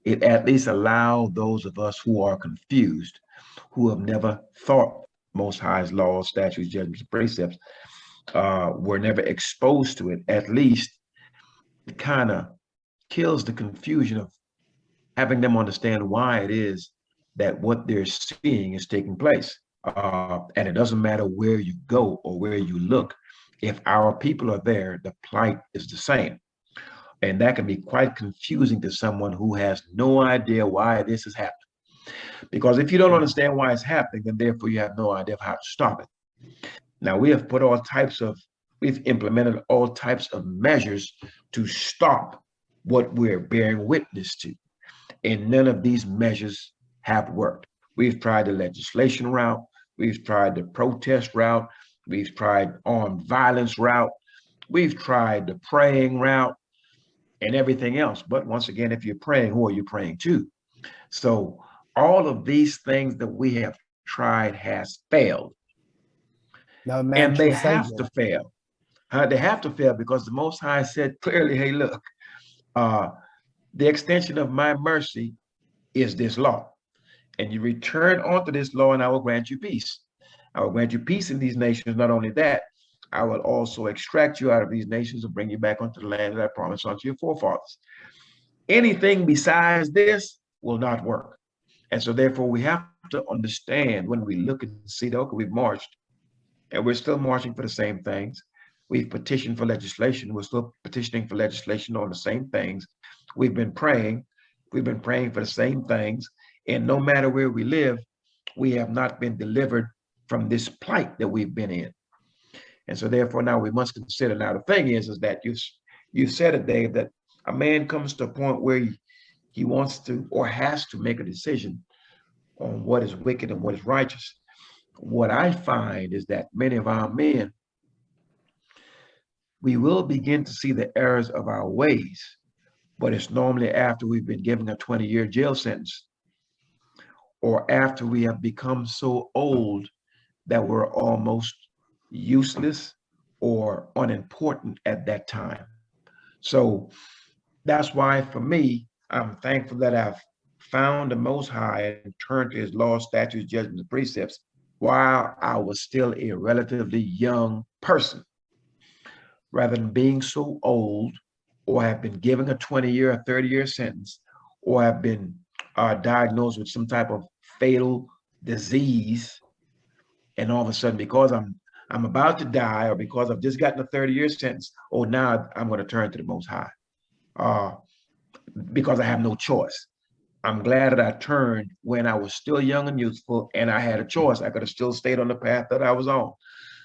it at least allows those of us who are confused, who have never thought Most High's laws, statutes, judgments, and precepts, were never exposed to it, at least it kind of kills the confusion of having them understand why it is that what they're seeing is taking place. And it doesn't matter where you go or where you look. If our people are there, the plight is the same. And that can be quite confusing to someone who has no idea why this is happening. Because if you don't understand why it's happening, then therefore you have no idea of how to stop it. Now, we've implemented all types of measures to stop what we're bearing witness to. And none of these measures have worked. We've tried the legislation route, we've tried the protest route, we've tried armed violence route, we've tried the praying route, and everything else. But once again, if you're praying, who are you praying to? So all of these things that we have tried has failed. No man And they shall save have you. to fail. They have to fail because the Most High said clearly, hey, look, the extension of my mercy is this law. And you return unto this law, and I will grant you peace. I will grant you peace in these nations. Not only that, I will also extract you out of these nations and bring you back onto the land that I promised unto your forefathers. Anything besides this will not work. And so therefore we have to understand when we look and see, okay, we've marched and we're still marching for the same things. We've petitioned for legislation. We're still petitioning for legislation on the same things. We've been praying for the same things. And no matter where we live, we have not been delivered from this plight that we've been in. And so therefore now we must consider, now the thing is that you said it, Dave, that a man comes to a point where he wants to or has to make a decision on what is wicked and what is righteous. What I find is that many of our men, we will begin to see the errors of our ways, but it's normally after we've been given a 20-year jail sentence, or after we have become so old that we're almost useless or unimportant at that time. So that's why for me, I'm thankful that I've found the Most High and turned to his laws, statutes, judgments, and precepts while I was still a relatively young person, rather than being so old or have been given a 20-year or 30-year sentence or have been diagnosed with some type of fatal disease. And all of a sudden, because I'm about to die, or because I've just gotten a 30-year sentence, oh, now I'm going to turn to the Most High because I have no choice. I'm glad that I turned when I was still young and youthful, and I had a choice. I could have still stayed on the path that I was on.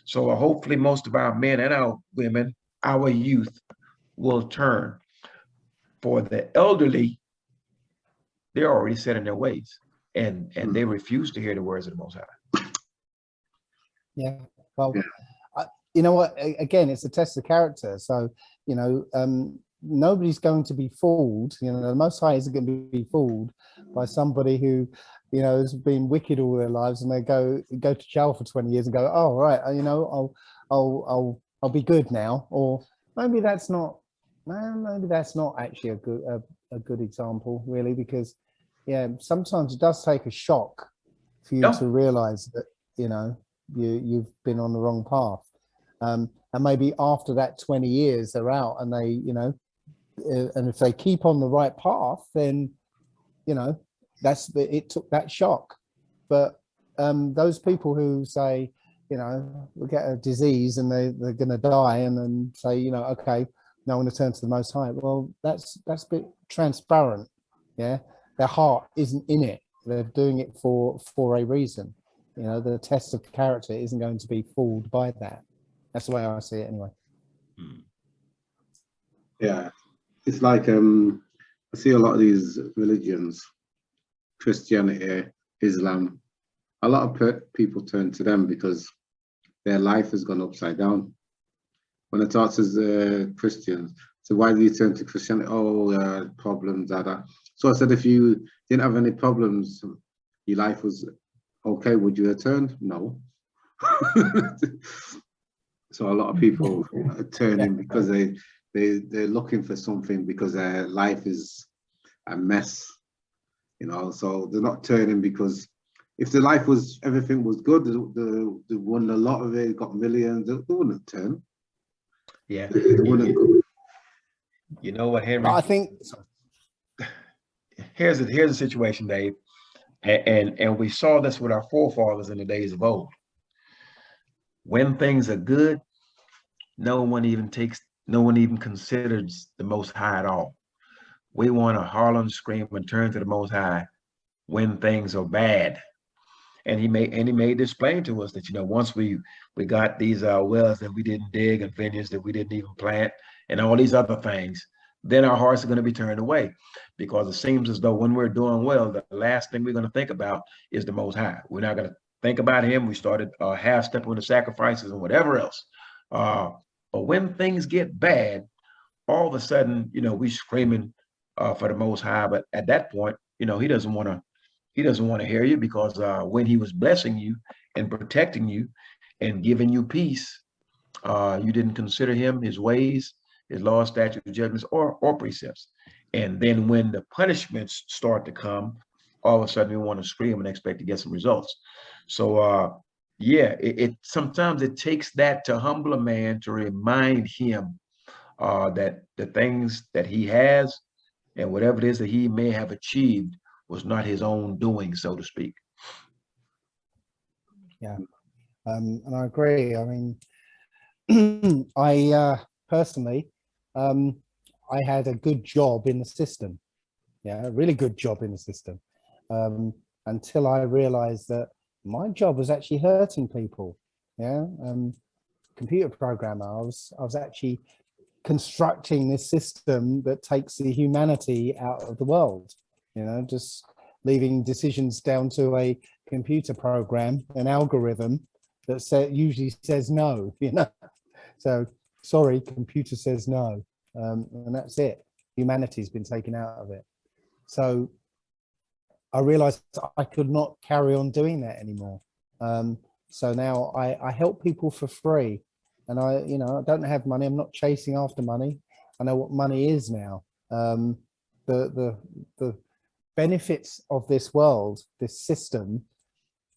So hopefully most of our men and our women, our youth, will turn. For the elderly, they're already set in their ways, and they refuse to hear the words of the Most High. Yeah, well, you know what? Again, it's a test of character. So, you know, nobody's going to be fooled. You know, the Most High isn't going to be fooled by somebody who, you know, has been wicked all their lives, and they go to jail for 20 years and go, oh right, you know, I'll be good now. Or maybe that's not. Maybe that's not actually a good example, really, because yeah, sometimes it does take a shock for you to realize that, you know, you've been on the wrong path. And maybe after that 20 years they're out, and they, you know, and if they keep on the right path, then, you know, it took that shock. But those people who say, you know, we get a disease and they're going to die, and then say, you know, okay, now I'm going to turn to the Most High. Well, that's a bit transparent. Yeah, their heart isn't in it. They're doing it for a reason. You know, the test of character isn't going to be fooled by that. That's the way I see it, anyway. Yeah, it's like I see a lot of these religions, Christianity, Islam. A lot of people turn to them because their life has gone upside down. When I talk to Christians, so why do you turn to Christianity? Oh, problems, that. So I said, if you didn't have any problems, your life was okay, would you have turned? No. So a lot of people are turning because they're looking for something because their life is a mess, you know. So they're not turning because if the life was, everything was good, they won a lot of it, got millions, they wouldn't turn. Yeah. They wouldn't go. You know what, Henry? I think here's the situation, Dave, and we saw this with our forefathers in the days of old. When things are good, no one even considers the Most High at all. We want to holler and scream and turn to the Most High when things are bad. And he made this plain to us that, you know, once we got these wells that we didn't dig and vineyards that we didn't even plant and all these other things, then our hearts are going to be turned away, because it seems as though when we're doing well, the last thing we're going to think about is the Most High. We're not going to think about him. We started half-stepping with the sacrifices and whatever else. But when things get bad, all of a sudden, you know, we screaming for the Most High. But at that point, you know, he doesn't want to hear you, because when he was blessing you and protecting you and giving you peace, you didn't consider him, his ways, his laws, statutes, judgments, or precepts. And then when the punishments start to come, all of a sudden we want to scream and expect to get some results. So yeah, it sometimes it takes that to humble a man, to remind him that the things that he has and whatever it is that he may have achieved was not his own doing, so to speak. Yeah, and I agree. I mean, I personally, I had a good job in the system. Yeah, a really good job in the system, until I realized that my job was actually hurting people. Yeah, computer programmer. I was actually constructing this system that takes the humanity out of the world. You know, just leaving decisions down to a computer program, an algorithm that usually says no. You know, so sorry, computer says no, and that's it. Humanity's been taken out of it. So I realized I could not carry on doing that anymore. So now I help people for free, and I don't have money. I'm not chasing after money. I know what money is now. The benefits of this world, this system,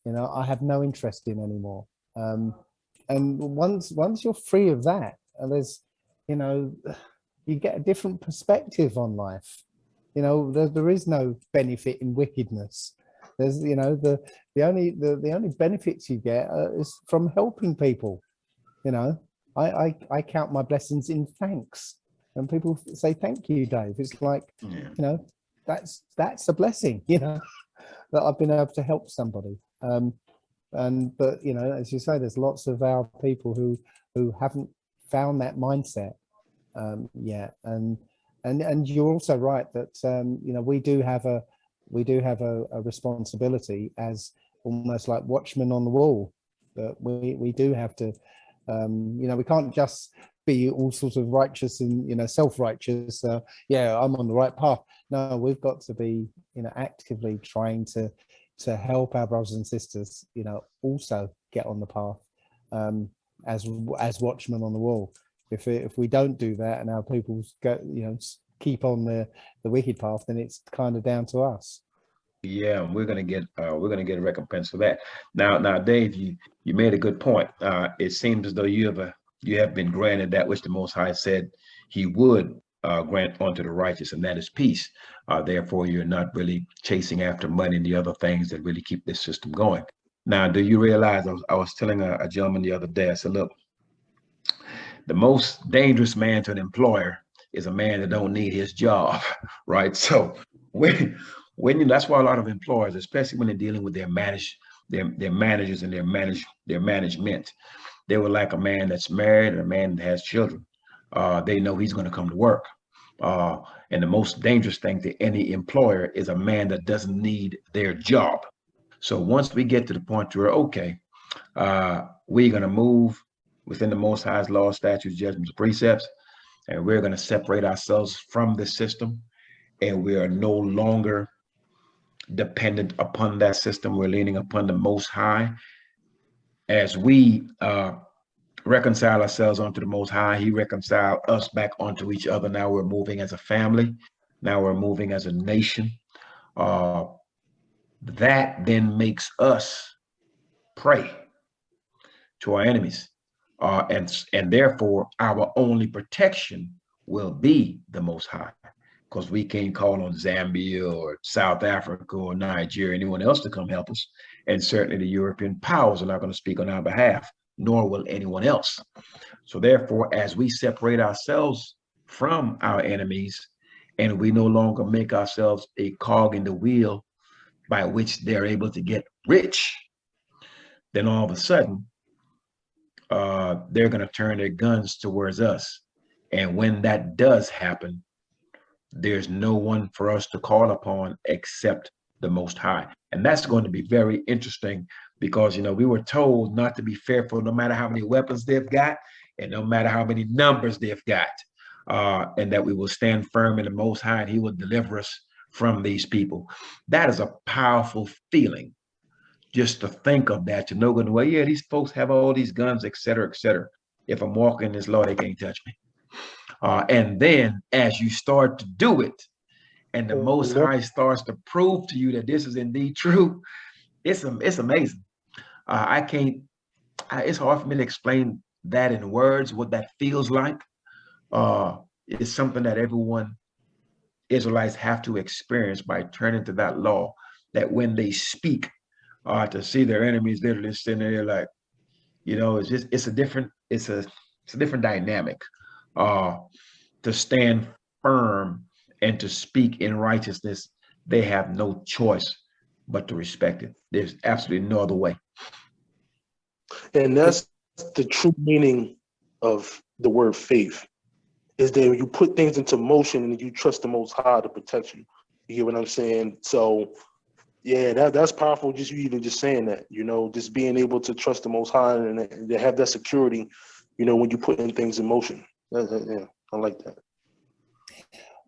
I have no interest in anymore. And once you're free of that, and there's, you get a different perspective on life. There is no benefit in wickedness. There's, the only benefits you get is from helping people. I count my blessings in thanks, and people say thank you, Dave. It's like, yeah. That's a blessing, that I've been able to help somebody. But as you say, there's lots of our people who haven't found that mindset yet. And you're also right that we do have a responsibility as almost like watchmen on the wall, that we do have to we can't just be all sorts of righteous and self-righteous, yeah, I'm on the right path. No, we've got to be actively trying to help our brothers and sisters also get on the path, as watchmen on the wall. If we don't do that and our people go keep on the wicked path, then it's kind of down to us. Yeah, we're gonna get a recompense for that. Now, Dave, you made a good point. It seems as though you have been granted that which the Most High said He would grant unto the righteous, and that is peace. Therefore, you're not really chasing after money and the other things that really keep this system going. Now, do you realize I was telling a gentleman the other day? I said, look, the most dangerous man to an employer is a man that don't need his job, right? So when that's why a lot of employers, especially when they're dealing with their managers and their management, they were like a man that's married and a man that has children. They know he's going to come to work. And the most dangerous thing to any employer is a man that doesn't need their job. So once we get to the point where, okay, we're going to move within the Most High's laws, statutes, judgments, precepts, and we're going to separate ourselves from the system, and we are no longer dependent upon that system. We're leaning upon the Most High. As we reconcile ourselves onto the Most High, He reconciled us back onto each other. Now we're moving as a family. Now we're moving as a nation. That then makes us pray to our enemies. And therefore, our only protection will be the Most High, because we can't call on Zambia or South Africa or Nigeria, anyone else to come help us. And certainly the European powers are not going to speak on our behalf, nor will anyone else. So therefore, as we separate ourselves from our enemies, and we no longer make ourselves a cog in the wheel by which they're able to get rich, then all of a sudden, they're going to turn their guns towards us. And when that does happen, there's no one for us to call upon except the Most High. And that's going to be very interesting, because, we were told not to be fearful no matter how many weapons they've got and no matter how many numbers they've got, and that we will stand firm in the Most High and He will deliver us from these people. That is a powerful feeling, just to think of that, to know, well, yeah, these folks have all these guns, et cetera, et cetera. If I'm walking this law, they can't touch me. And then as you start to do it, and the Most High starts to prove to you that this is indeed true, it's amazing. I can't, it's hard for me to explain that in words, what that feels like. It's something that everyone, Israelites, have to experience by turning to that law, that when they speak, to see their enemies literally sitting there like, it's a different dynamic. To stand firm and to speak in righteousness, they have no choice but to respect it. There's absolutely no other way. And that's the true meaning of the word faith, is that you put things into motion and you trust the Most High to protect you. You get what I'm saying? So yeah, that's powerful. Just you even just saying that, just being able to trust the Most High and to have that security, when you put in things in motion. Yeah, I like that.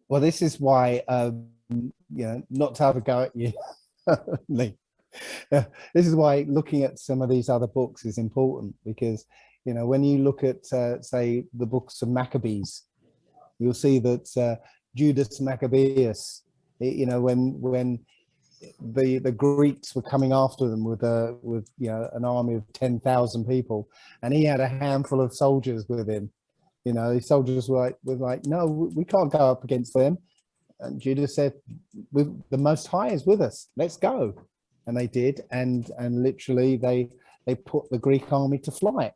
Well, this is why, not to have a go at you, Lee. This is why looking at some of these other books is important, because, when you look at, say, the books of Maccabees, you'll see that Judas Maccabeus, when the Greeks were coming after them with an army of 10,000 people, and he had a handful of soldiers with him. The soldiers were like, no, we can't go up against them. And Judas said, the Most High is with us. Let's go. And they did, and literally they put the Greek army to flight.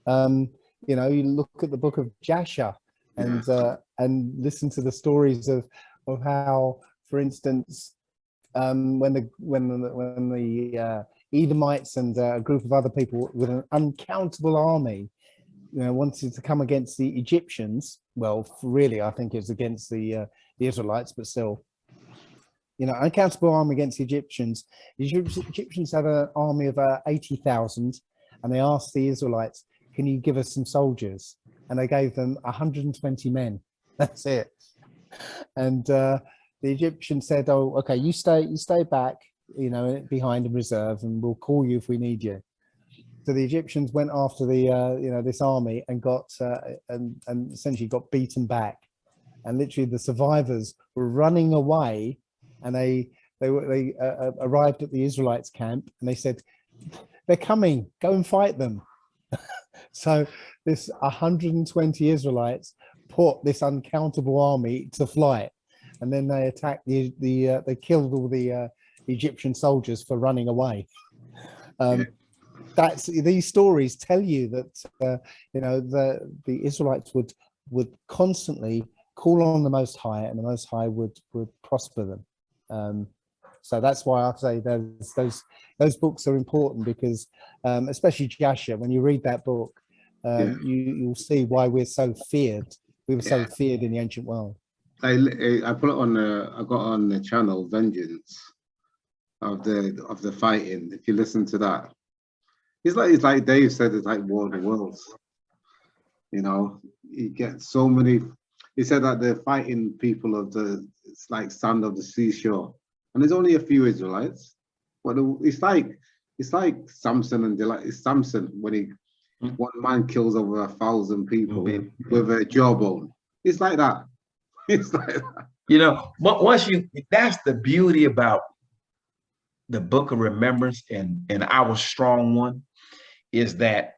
You look at the book of Jasher, and listen to the stories of how, for instance, when the Edomites and a group of other people with an uncountable army, wanted to come against the Egyptians. Well, really, I think it was against the Israelites, but still, uncountable army against the Egyptians. The Egyptians had an army of 80,000, and they asked the Israelites, "Can you give us some soldiers?" And they gave them 120 men. That's it. And the Egyptians said, "Oh, okay, you stay back, behind in reserve, and we'll call you if we need you." So the Egyptians went after this army and got and essentially got beaten back, and literally the survivors were running away, and they arrived at the Israelites' camp, and they said, "They're coming, go and fight them." So this 120 Israelites put this uncountable army to flight, and then they attacked they killed all the Egyptian soldiers for running away. These stories tell you that the Israelites would constantly call on the Most High, and the Most High would prosper them. So that's why I say those books are important, because especially Jasher, when you read that book, you'll see why we're so feared. We were so feared in the ancient world. I put it on I got on the channel Vengeance of the fighting. If you listen to that, it's like Dave said, it's like War of the Worlds. You get so many. He said that they're fighting people it's like sand of the seashore, and there's only a few Israelites. But it's like Samson and Delilah. It's Samson when one man kills over 1,000 people with a jawbone. It's like that. It's like that. Once that's the beauty about the Book of Remembrance and our strong one, is that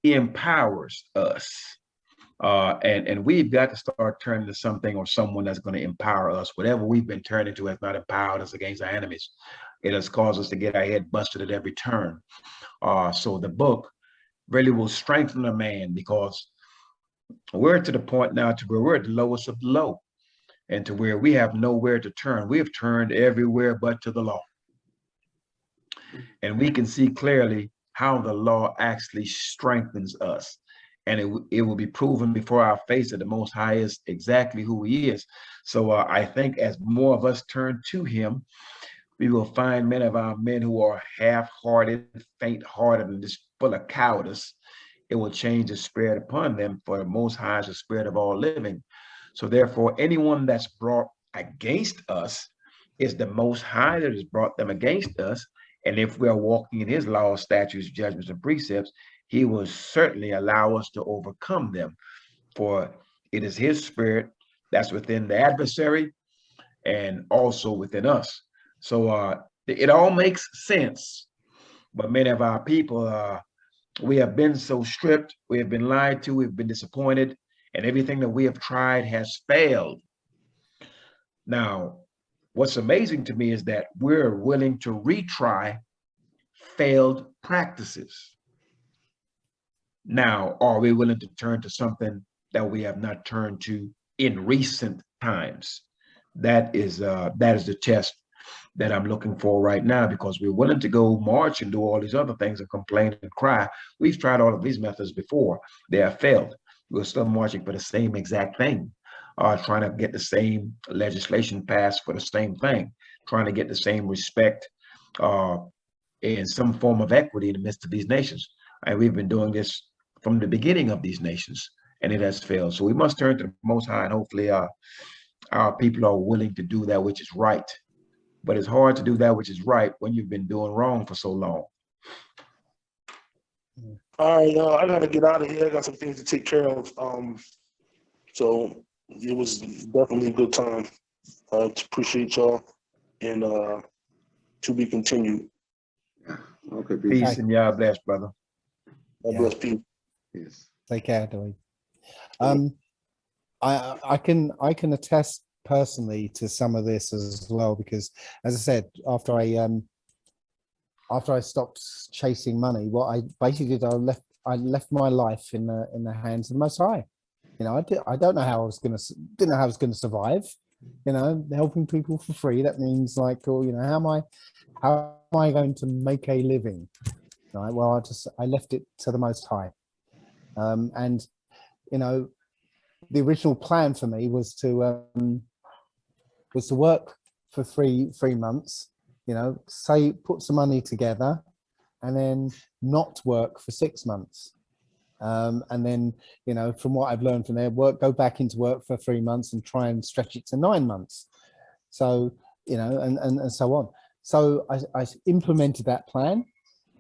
it empowers us. And we've got to start turning to something or someone that's going to empower us. Whatever we've been turning to has not empowered us against our enemies. It has caused us to get our head busted at every turn. So the book really will strengthen a man, because we're to the point now to where we're at the lowest of the low, and to where we have nowhere to turn. We have turned everywhere but to the law. And we can see clearly how the law actually strengthens us. And it will be proven before our face that the Most High is exactly who he is. So I think as more of us turn to him, we will find many of our men who are half-hearted, faint-hearted, and just full of cowardice. It will change the spirit upon them, for the Most High is the spirit of all living. So therefore, anyone that's brought against us is the Most High that has brought them against us, And if we are walking in his laws, statutes, judgments, and precepts, he will certainly allow us to overcome them. For it is his spirit that's within the adversary and also within us. So it all makes sense. But many of our people, we have been so stripped, we have been lied to, we've been disappointed, and everything that we have tried has failed. Now, what's amazing to me is that we're willing to retry failed practices. Now, are we willing to turn to something that we have not turned to in recent times? That is the test that I'm looking for right now, because we're willing to go march and do all these other things and complain and cry. We've tried all of these methods before. They have failed. We're still marching for the same exact thing, trying to get the same legislation passed for the same thing, trying to get the same respect and some form of equity in the midst of these nations. And we've been doing this from the beginning of these nations, and it has failed. So we must turn to the Most High, and hopefully our people are willing to do that which is right. But it's hard to do that which is right when you've been doing wrong for so long. All right, I gotta get out of here. I got some things to take care of. So it was definitely a good time. Appreciate y'all, and to be continued. Okay, Peace and y'all bless, brother. God bless people. Yes. Take care, Dawid. I can attest personally to some of this as well, because as I said, after I stopped chasing money, what I basically did, I left my life in the hands of the Most High. You know, I don't know how I was didn't know how I was gonna survive. You know, helping people for free, that means like, oh, you know, how am I going to make a living? Right. Well, I left it to the Most High. And you know, the original plan for me was to work for three months, you know, put some money together, and then not work for 6 months. And then, you know, from what I've learned from there, go back into work for 3 months and try and stretch it to 9 months. So, you know, and so on. So I implemented that plan,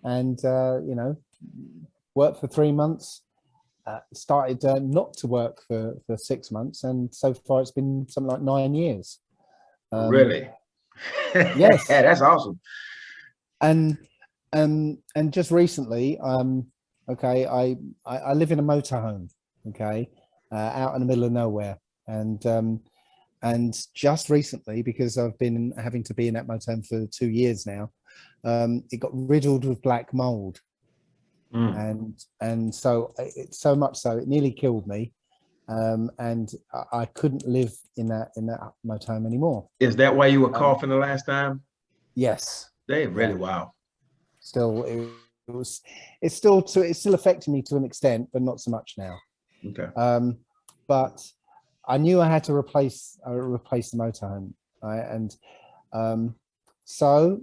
and, you know, worked for 3 months, started not to work for 6 months. And so far it's been something like 9 years. Really? Yes. That's awesome. And just recently, okay, I live in a motorhome, okay, out in the middle of nowhere, and just recently, because I've been having to be in that motorhome for 2 years now, it got riddled with black mold, and so so much so it nearly killed me, and I couldn't live in that motorhome anymore. Is that why you were coughing the last time? Yes. They really, wow. Still, it's still affecting me to an extent, but not so much now. Okay. But I knew I had to replace the motorhome, right? And so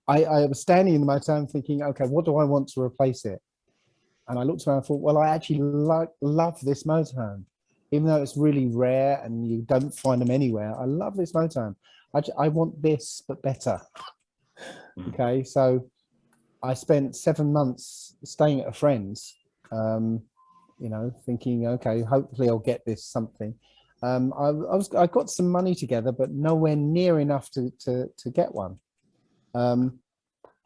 I was standing in the motorhome thinking, okay, what do I want to replace it? And I looked around and thought, well, I actually love this motorhome, even though it's really rare and you don't find them anywhere. I love this motorhome. I want this, but better. Okay, so I spent 7 months staying at a friend's, you know, thinking, okay, hopefully I'll get this something. I got some money together, but nowhere near enough to get one.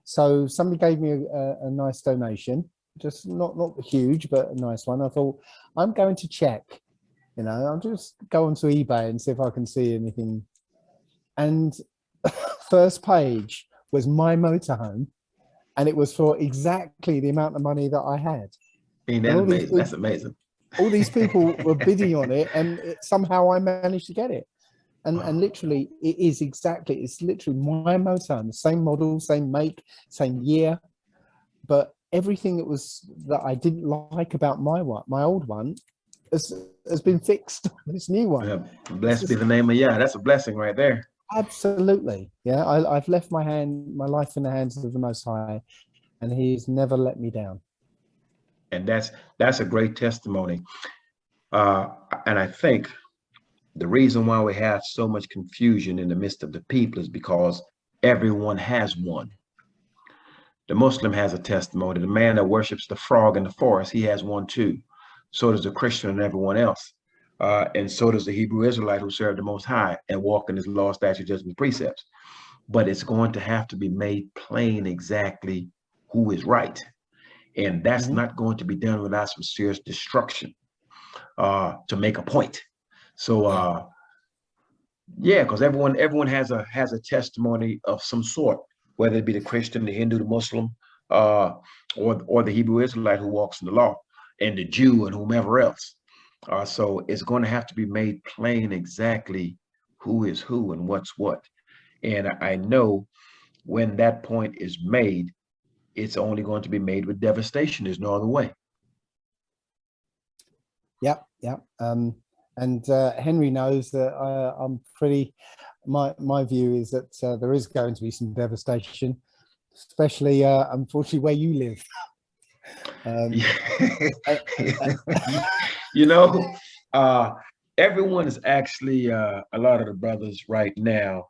So somebody gave me a nice donation, just not huge, but a nice one. I thought, I'm going to check, you know, I'll just go onto eBay and see if I can see anything. And first page was my motorhome, and it was for exactly the amount of money that I had. That's amazing. That's amazing. All these people were bidding on it, and somehow I managed to get it. And literally, it's literally my motorhome, the same model, same make, same year, but everything that I didn't like about my old one has been fixed on this new one. Yeah, blessed be the name of Yah. That's a blessing right there. Absolutely. Yeah, I've left my life in the hands of the Most High, and He's never let me down. And that's a great testimony. And I think the reason why we have so much confusion in the midst of the people is because everyone has one. The Muslim has a testimony. The man that worships the frog in the forest, he has one too. So does the Christian and everyone else. And so does the Hebrew Israelite who serve the Most High and walk in his law, statute, judgment, precepts. But it's going to have to be made plain exactly who is right. And that's not going to be done without some serious destruction to make a point. So yeah, because everyone has a testimony of some sort, whether it be the Christian, the Hindu, the Muslim, or the Hebrew Israelite who walks in the law, and the Jew and whomever else. So it's going to have to be made plain exactly who is who and what's what. And I know when that point is made, it's only going to be made with devastation. There's no other way. Yep. And Henry knows that I'm pretty. My view is that there is going to be some devastation, especially unfortunately where you live. You know, everyone is actually a lot of the brothers right now.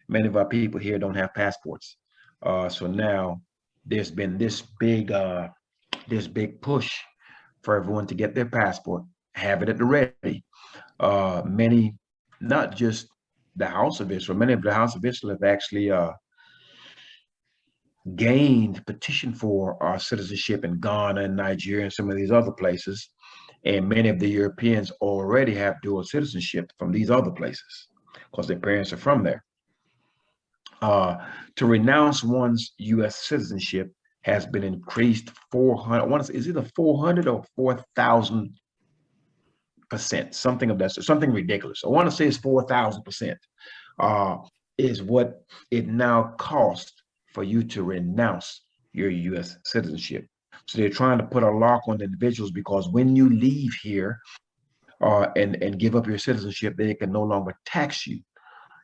Many of our people here don't have passports, so now there's been this big push for everyone to get their passport, have it at the ready. Many, not just the House of Israel, many of the House of Israel have actually gained petition for our citizenship in Ghana and Nigeria and some of these other places. And many of the Europeans already have dual citizenship from these other places because their parents are from there. To renounce one's U.S. citizenship has been increased 400, is either 400 or 4,000%, something of that, something ridiculous. I want to say it's 4,000%, is what it now costs for you to renounce your U.S. citizenship. So they're trying to put a lock on the individuals because when you leave here and give up your citizenship, they can no longer tax you.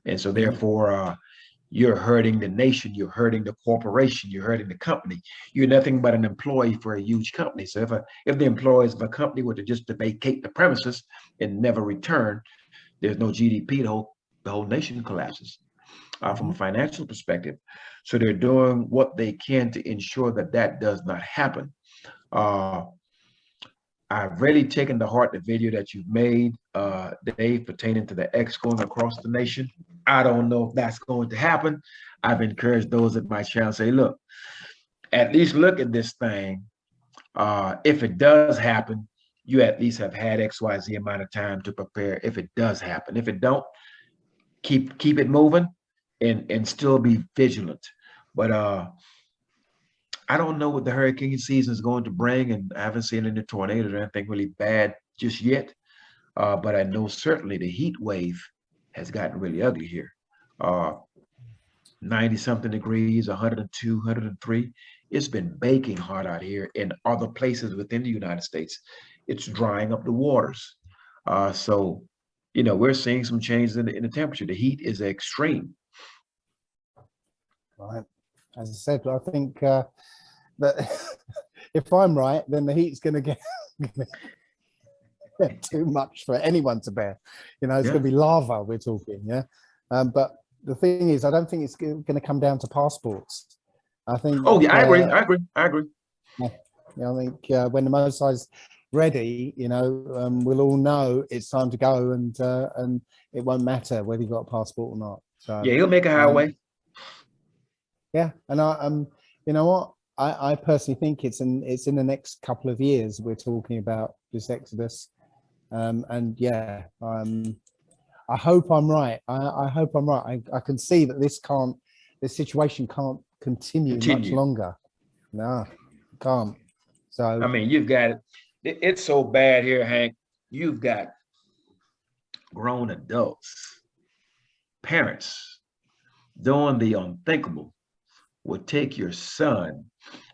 And so therefore, you're hurting the nation, you're hurting the corporation, you're hurting the company. You're nothing but an employee for a huge company. So if the employees of a company were to just to vacate the premises and never return, there's no GDP, the whole nation collapses from a financial perspective. So they're doing what they can to ensure that that does not happen. I've really taken to heart the video that you've made, Dave, pertaining to the X going across the nation. I don't know if that's going to happen. I've encouraged those at my channel say, look, at least look at this thing. If it does happen, you at least have had XYZ amount of time to prepare if it does happen. If it don't, keep it moving and still be vigilant. But I don't know what the hurricane season is going to bring, and I haven't seen any tornadoes or anything really bad just yet. But I know certainly the heat wave has gotten really ugly here. 90-something degrees, 102, 103. It's been baking hot out here in other places within the United States. It's drying up the waters. So, you know, we're seeing some changes in the temperature. The heat is extreme. Right. As I said, I think that if I'm right, then the heat's going to get too much for anyone to bear. You know, it's going to be lava we're talking, yeah. But the thing is, I don't think it's going to come down to passports. I think. Oh yeah, I agree. Yeah, I think when the Most High's ready, you know, we'll all know it's time to go, and it won't matter whether you got a passport or not. So yeah, he'll make a highway. Yeah, and you know what? I personally think it's in the next couple of years we're talking about this exodus, and yeah, I hope I'm right. I hope I'm right. I can see that this situation can't continue much longer. No, it can't. So I mean, you've got it. It's so bad here, Hank. You've got grown adults, parents doing the unthinkable. Would take your son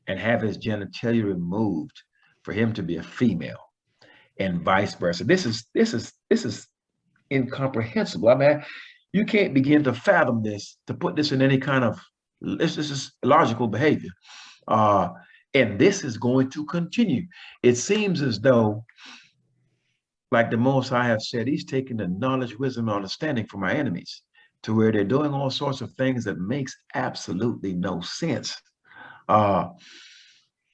and have his genitalia removed for him to be a female, and vice versa. This is incomprehensible. I mean, you can't begin to fathom this, to put this in any kind of this is logical behavior. And this is going to continue. It seems as though, like the Most High have said, he's taking the knowledge, wisdom, and understanding from our enemies. to where they're doing all sorts of things that makes absolutely no sense.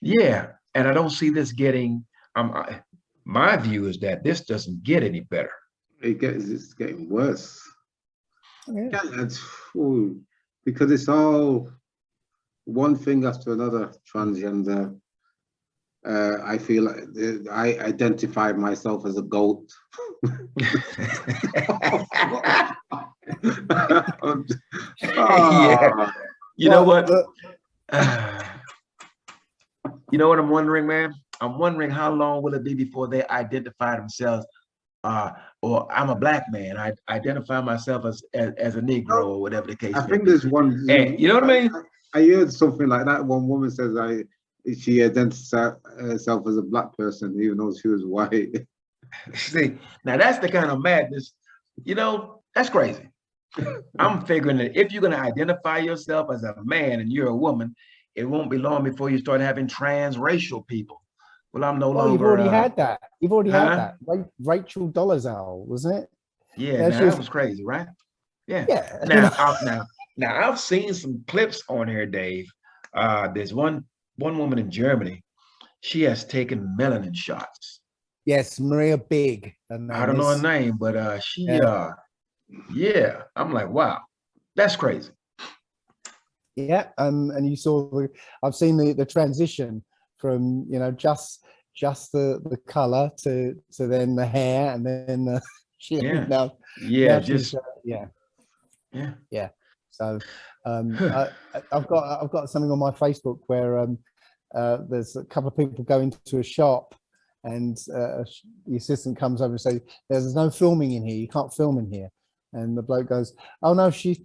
Yeah, and I don't see this getting. My view is that this doesn't get any better. It's getting worse. Yeah. Yeah, because it's all one thing after another. Transgender. I feel like I identify myself as a goat. Yeah. You know what? You know what I'm wondering, man? I'm wondering how long will it be before they identify themselves, or I'm a black man. I identify myself as a Negro or whatever the case I may think be. there's one. And you know what I mean? I heard something like that. One woman says she identifies herself as a black person, even though she was white. See, now that's the kind of madness, you know, that's crazy. I'm figuring that if you're going to identify yourself as a man and you're a woman, it won't be long before you start having transracial people. Well, I'm no longer. You've already had that. You've already had Huh? that. Rachel Dolezal, wasn't it? Yeah, now that was crazy, right? Yeah. Yeah. Now I've seen some clips on here, Dave. There's one woman in Germany. She has taken melanin shots. Yes, Maria Big. I don't know her name, but yeah, I'm like, wow, that's crazy. Yeah, and you saw I've seen the transition from, you know, just the color to then the hair, and then now just yeah. So I've got something on my Facebook where there's a couple of people go into a shop, and the assistant comes over and says, "There's no filming in here. You can't film in here." And the bloke goes, "Oh no, she's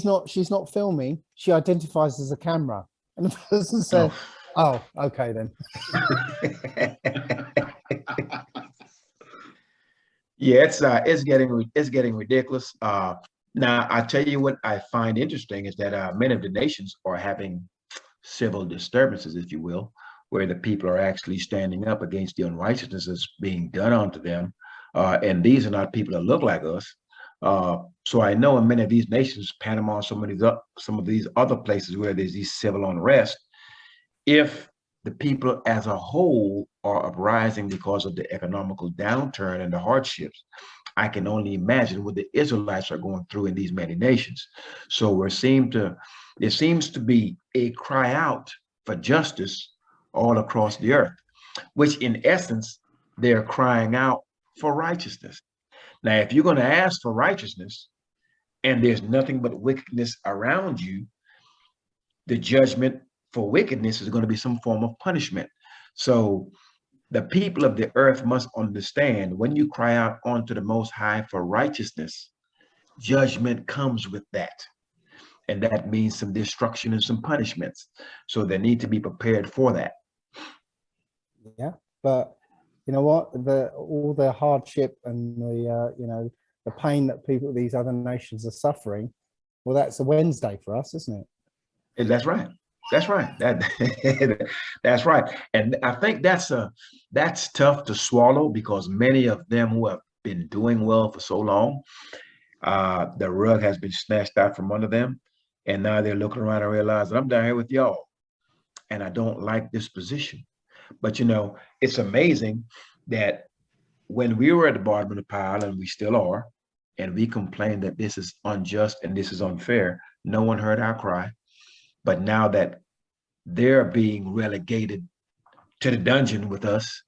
not filming. She identifies as a camera." And the person said, "Oh, okay then." Yeah, it's getting ridiculous. Now I tell you what I find interesting is that many of the nations are having civil disturbances, if you will, where the people are actually standing up against the unrighteousness that's being done unto them. And these are not people that look like us. So I know in many of these nations, Panama, some of these other places where there's these civil unrest, if the people as a whole are uprising because of the economical downturn and the hardships, I can only imagine what the Israelites are going through in these many nations. So there seems to be a cry out for justice all across the earth, which in essence, they're crying out for righteousness. Now, if you're going to ask for righteousness and there's nothing but wickedness around you, the judgment for wickedness is going to be some form of punishment. So the people of the earth must understand when you cry out unto the Most High for righteousness, judgment comes with that. And that means some destruction and some punishments. So they need to be prepared for that. Yeah, but you know what? All the hardship and the pain that these other nations are suffering. Well, that's a Wednesday for us, isn't it? And that's right. That's right. That's right. And I think that's tough to swallow because many of them who have been doing well for so long, the rug has been snatched out from under them. And now they're looking around and realizing I'm down here with y'all. And I don't like this position. But you know, it's amazing that when we were at the bottom of the pile, and we still are, and we complained that this is unjust and this is unfair, no one heard our cry. But now that they're being relegated to the dungeon with us,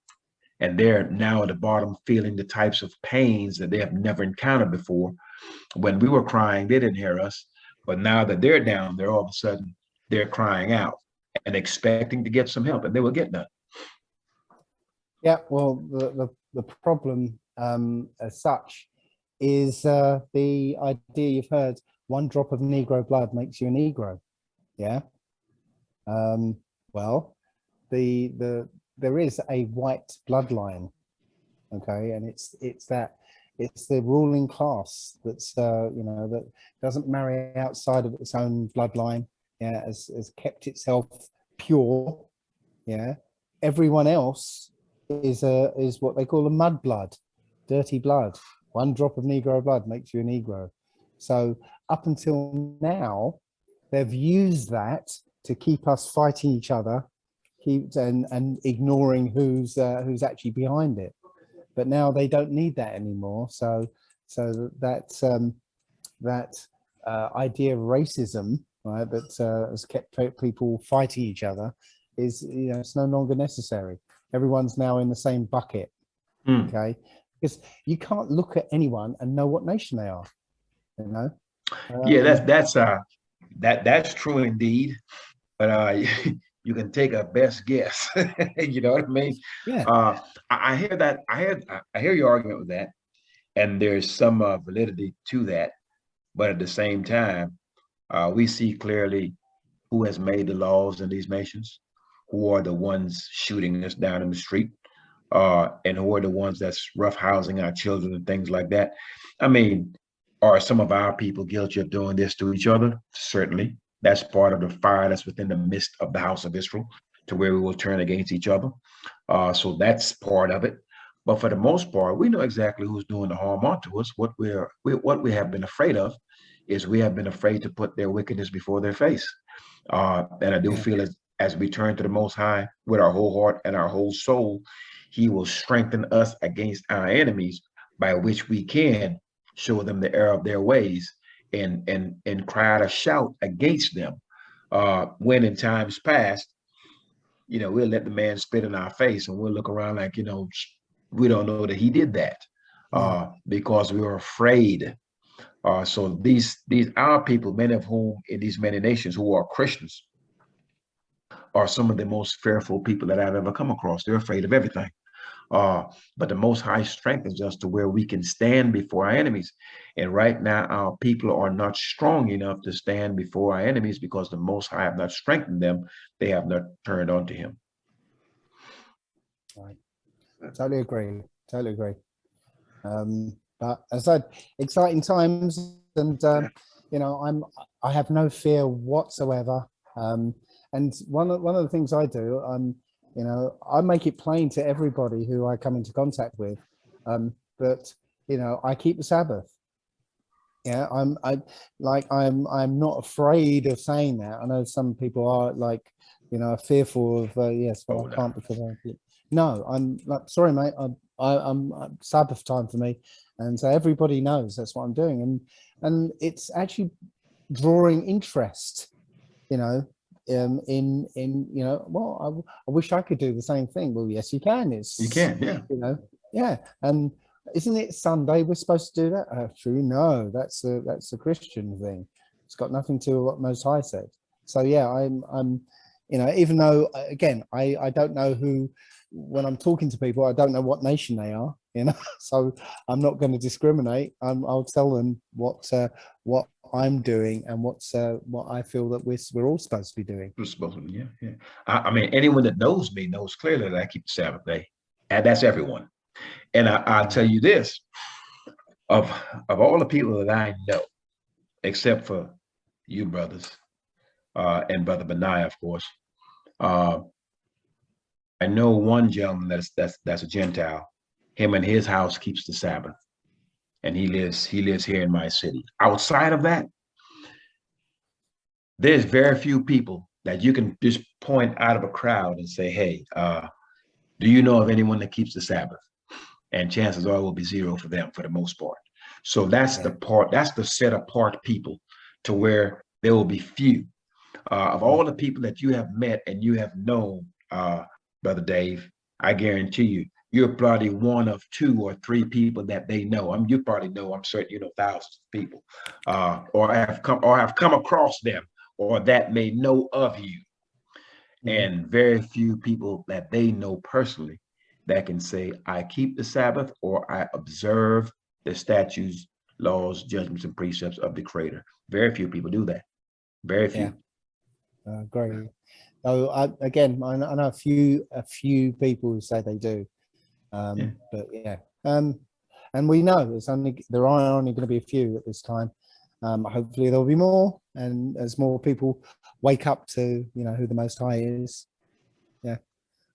and they're now at the bottom feeling the types of pains that they have never encountered before. When we were crying, they didn't hear us. But now that they're down there, all of a sudden, they're crying out and expecting to get some help, and they will get none. Yeah, well, the problem as such is the idea you've heard: one drop of Negro blood makes you a Negro. Yeah. Well, there is a white bloodline, okay, and it's the ruling class that's that doesn't marry outside of its own bloodline. Yeah, has kept itself pure. Yeah, everyone else is what they call a mud blood, dirty blood. One drop of Negro blood makes you a Negro. So up until now, they've used that to keep us fighting each other, and ignoring who's actually behind it. But now they don't need that anymore. So that idea of racism, right, that has kept people fighting each other, is, you know, it's no longer necessary. Everyone's now in the same bucket. Okay, because you can't look at anyone and know what nation they are, you know. Yeah, that's true indeed. But you can take a best guess. You know what I mean? Yeah. I hear that. I hear your argument with that, and there's some validity to that. But at the same time, we see clearly who has made the laws in these nations, who are the ones shooting us down in the street, and who are the ones that's roughhousing our children and things like that. I mean, are some of our people guilty of doing this to each other? Certainly. That's part of the fire that's within the midst of the house of Israel, to where we will turn against each other. So that's part of it. But for the most part, we know exactly who's doing the harm onto us. What we have been afraid of is we have been afraid to put their wickedness before their face. And I do feel as we turn to the Most High with our whole heart and our whole soul, He will strengthen us against our enemies, by which we can show them the error of their ways and cry out a shout against them. When in times past, you know, we'll let the man spit in our face and we'll look around like, you know, we don't know that he did that, because we were afraid. So these our people, many of whom in these many nations who are Christians, are some of the most fearful people that I've ever come across. They're afraid of everything. But the Most High strengthens us to where we can stand before our enemies. And right now, our people are not strong enough to stand before our enemies, because the Most High have not strengthened them. They have not turned unto Him. Right. Totally agree. Totally agree. But as I said, exciting times, and you know, I have no fear whatsoever. And one of the things I do, you know, I make it plain to everybody who I come into contact with, that, you know, I keep the Sabbath. Yeah, I'm not afraid of saying that. I know some people are, like, you know, fearful of yes, well, I can't because no, I'm like, sorry, mate, I'm Sabbath time for me, and so everybody knows that's what I'm doing, and it's actually drawing interest, you know. In you know, well, I wish I could do the same thing. Well, yes, you can. You can, yeah. You know, yeah. And isn't it Sunday we're supposed to do that? Actually, no, that's a Christian thing. It's got nothing to do with what Most High said. So yeah, I'm you know, even though, again, I don't know who, when I'm talking to people, I don't know what nation they are, you know, so I'm not going to discriminate. I'll tell them what I'm doing and what I feel that we're all supposed to be doing. We're supposed to be, yeah. I mean, anyone that knows me knows clearly that I keep the Sabbath day, and that's everyone. And I'll tell you this: of all the people that I know, except for you brothers, and Brother Benaiah, of course, I know one gentleman that's a Gentile. Him and his house keeps the Sabbath, and he lives here in my city. Outside of that, there's very few people that you can just point out of a crowd and say, hey, do you know of anyone that keeps the Sabbath? And chances are will be zero for them, for the most part. So that's the set apart people, to where there will be few. Of all the people that you have met and you have known, Brother Dave, I guarantee you're probably one of 2 or 3 people that they know. You probably know, I'm certain you know thousands of people, or have come across them, or that may know of you. And very few people that they know personally that can say, I keep the Sabbath, or I observe the statutes, laws, judgments, and precepts of the Creator. Very few people do that. Very few. Great. So I know a few people who say they do, but yeah, and we know there are only going to be a few at this time. Hopefully there'll be more, and as more people wake up to, you know, who the Most High is. Yeah,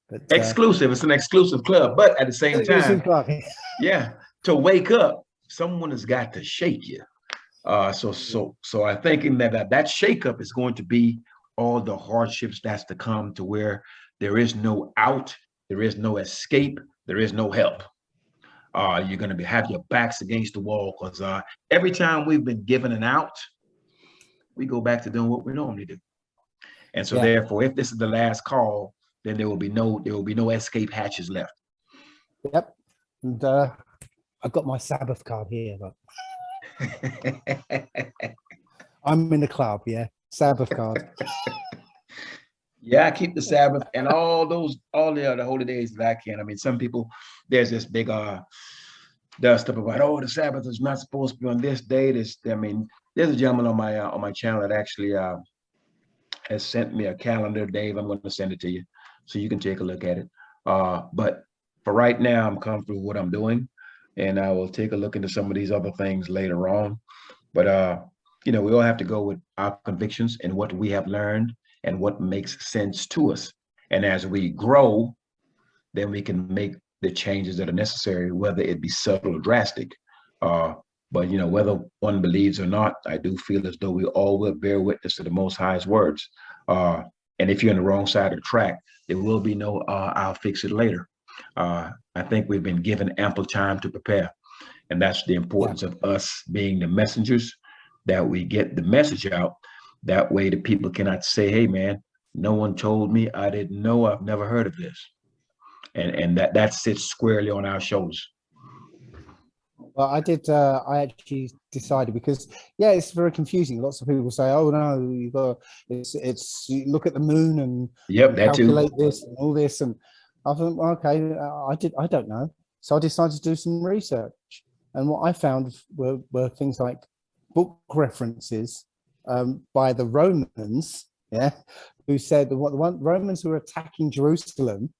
but exclusive. It's an exclusive club, but at the same time, yeah, to wake up, someone has got to shake you. So I'm thinking that shakeup is going to be all the hardships that's to come, to where there is no out, there is no escape, there is no help. You're going to have your backs against the wall, because every time we've been given an out, we go back to doing what we normally do. And so, Yeah. therefore, if this is the last call, then there will be no escape hatches left. Yep. And I've got my Sabbath card here. But I'm in the club. Yeah, Sabbath card. Yeah, I keep the Sabbath and all the other holy days that I can. I mean, some people, there's this big dust up about, oh, the Sabbath is not supposed to be on this day. I mean, there's a gentleman on my channel that actually has sent me a calendar. Dave, I'm going to send it to you so you can take a look at it. But for right now, I'm comfortable with what I'm doing, and I will take a look into some of these other things later on. But we all have to go with our convictions and what we have learned and what makes sense to us. And as we grow, then we can make the changes that are necessary, whether it be subtle or drastic. But whether one believes or not, I do feel as though we all will bear witness to the Most High's words. And if you're on the wrong side of the track, there will be no I'll fix it later. I think we've been given ample time to prepare. And that's the importance of us being the messengers, that we get the message out. That way the people cannot say, hey, man, no one told me, I didn't know, I've never heard of this. And that sits squarely on our shoulders. Well, I actually decided, because it's very confusing. Lots of people say, oh no, you look at the moon and calculate this and all this. And I thought, well, okay, I don't know. So I decided to do some research. And what I found were things like book references by the Romans, who said the Romans who were attacking Jerusalem,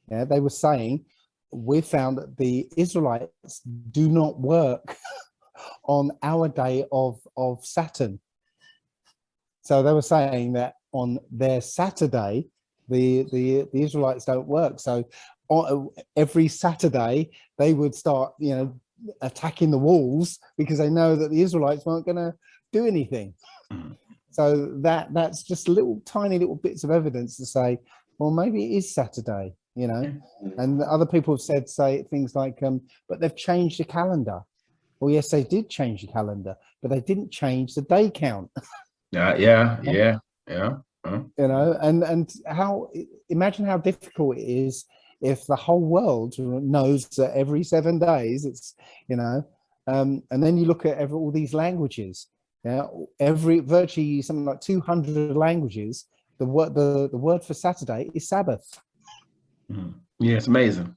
they were saying, we found that the Israelites do not work on our day of Saturn. So they were saying that on their Saturday, the Israelites don't work. So every Saturday they would start, attacking the walls, because they know that the Israelites weren't going to do anything. So that's just tiny little bits of evidence to say, well, maybe it is Saturday, and other people have say things like, but they've changed the calendar. Well, yes, they did change the calendar, but they didn't change the day count. Yeah. And imagine how difficult it is if the whole world knows that every 7 days it's, and then you look at all these languages. Virtually something like 200 languages. The word for Saturday is Sabbath. Yeah, it's amazing.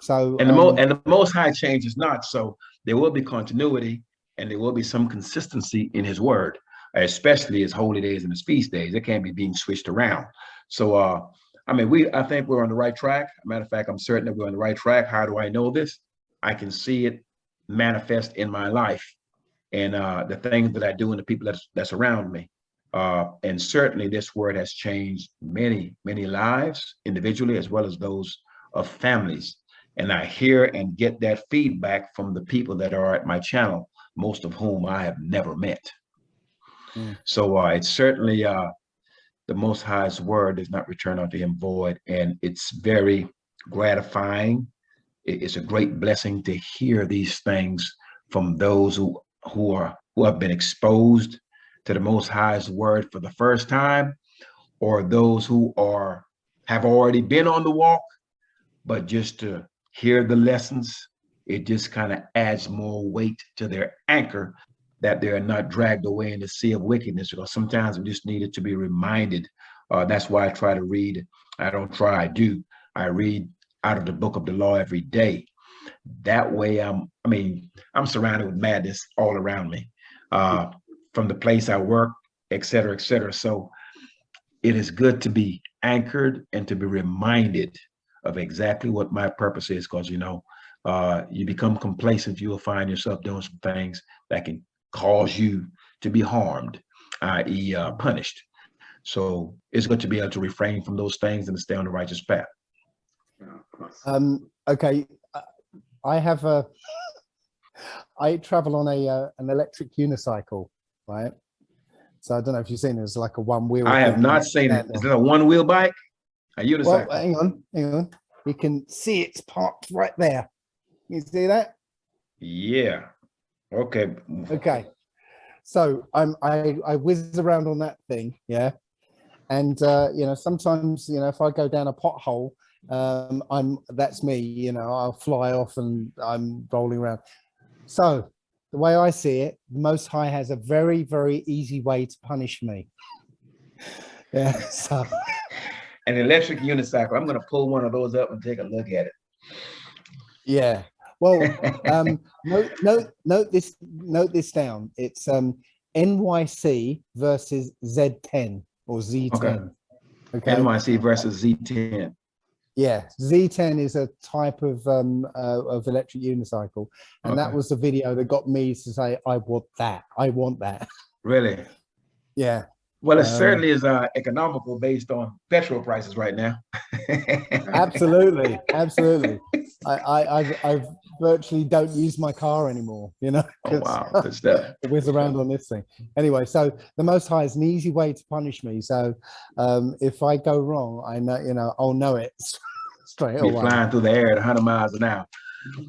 So and the Most High changes not. So there will be continuity, and there will be some consistency in His word, especially His holy days and His feast days. It can't be being switched around. So I think we're on the right track. Matter of fact, I'm certain that we're on the right track. How do I know this? I can see it manifest in my life, and the things that I do and the people that's around me. And certainly this word has changed many, many lives individually, as well as those of families. And I hear and get that feedback from the people that are at my channel, most of whom I have never met. So it's certainly the Most High's word does not return unto Him void. And it's very gratifying. It's a great blessing to hear these things from those who have been exposed to the Most High's word for the first time, or those who have already been on the walk, but just to hear the lessons, it just kind of adds more weight to their anchor, that they're not dragged away in the sea of wickedness. Because sometimes we just needed to be reminded. That's why I try to read. I read out of the book of the law every day. That way I'm surrounded with madness all around me, from the place I work, et cetera, et cetera. So it is good to be anchored and to be reminded of exactly what my purpose is, because you become complacent, you will find yourself doing some things that can cause you to be harmed, i.e. Punished. So it's good to be able to refrain from those things and to stay on the righteous path. Okay, I have I travel on a an electric unicycle, right? So I don't know if you've seen it. It's like a one wheel. I have not seen it. Is it a one-wheel bike? A unicycle? Well, hang on. You can see it's parked right there. You see that? Yeah. Okay. Okay. So I whiz around on that thing, yeah. And you know, sometimes, you know, if I go down a pothole, that's me, you know, I'll fly off and I'm rolling around. So the way I see it, the Most High has a very, very easy way to punish me. Yeah. So An electric unicycle. I'm going to pull one of those up and take a look at it. yeah. Well, note this down. It's NYC versus Z10 or Z10. Okay. NYC versus Z10. Yeah, Z10 is a type of electric unicycle, and that was the video that got me to say, I want that. I want that. Really? Yeah. Well, it certainly is economical based on petrol prices right now. Absolutely, absolutely. I've virtually don't use my car anymore, you know. Oh, wow, good stuff. I whiz around on this thing. Anyway, so the Most High is an easy way to punish me. So if I go wrong, I know, you know, I'll know it straight away. Be flying through the air at 100 miles an hour.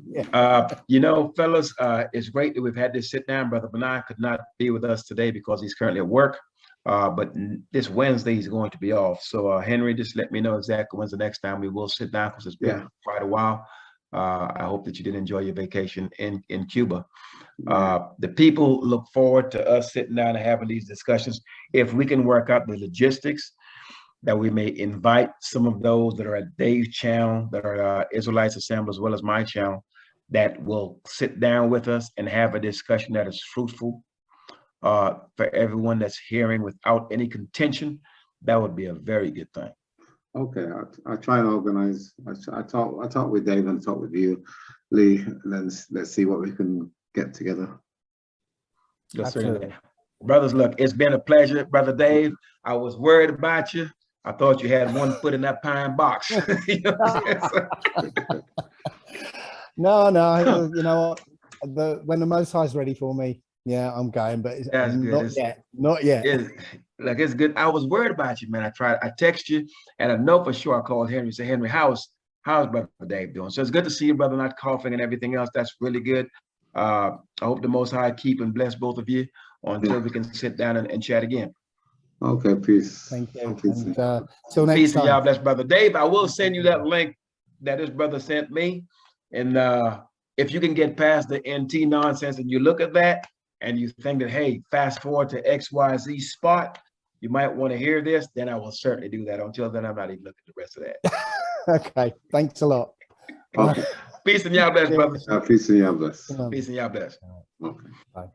Yeah. You know, fellas, it's great that we've had this sit down. Brother Benai could not be with us today because he's currently at work. But this Wednesday he's going to be off. So Henry, just let me know exactly when's the next time we will sit down, because it's been quite a while. I hope that you did enjoy your vacation in Cuba. The people look forward to us sitting down and having these discussions. If we can work out the logistics, that we may invite some of those that are at Dave's channel, that are Israelites Assemble, as well as my channel, that will sit down with us and have a discussion that is fruitful for everyone that's hearing without any contention. That would be a very good thing. Okay, I try and organize. I talk with Dave and talk with you, Lee, and then let's see what we can get together. Yes, sir. Brothers, look, it's been a pleasure, Brother Dave. I was worried about you. I thought you had one foot in that pine box. You know No, you know what? When the Most High's ready for me, yeah, I'm going, but not yet. It's good. I was worried about you, man. I text you, and I know for sure I called Henry and said, Henry, how's Brother Dave doing? So it's good to see you, brother, not coughing and everything else. That's really good. I hope the Most High keep and bless both of you until we can sit down and chat again. Okay, peace. Thank you. And till next time. Y'all bless, Brother Dave. I will send you that link that this brother sent me. And if you can get past the NT nonsense and you look at that and you think that, hey, fast forward to XYZ spot, you might want to hear this, then I will certainly do that. Until then, I'm not even looking at the rest of that. Okay. Thanks a lot. Okay. Peace and y'all bless, brothers. Peace and y'all bless. Peace and y'all bless. Okay. Bye.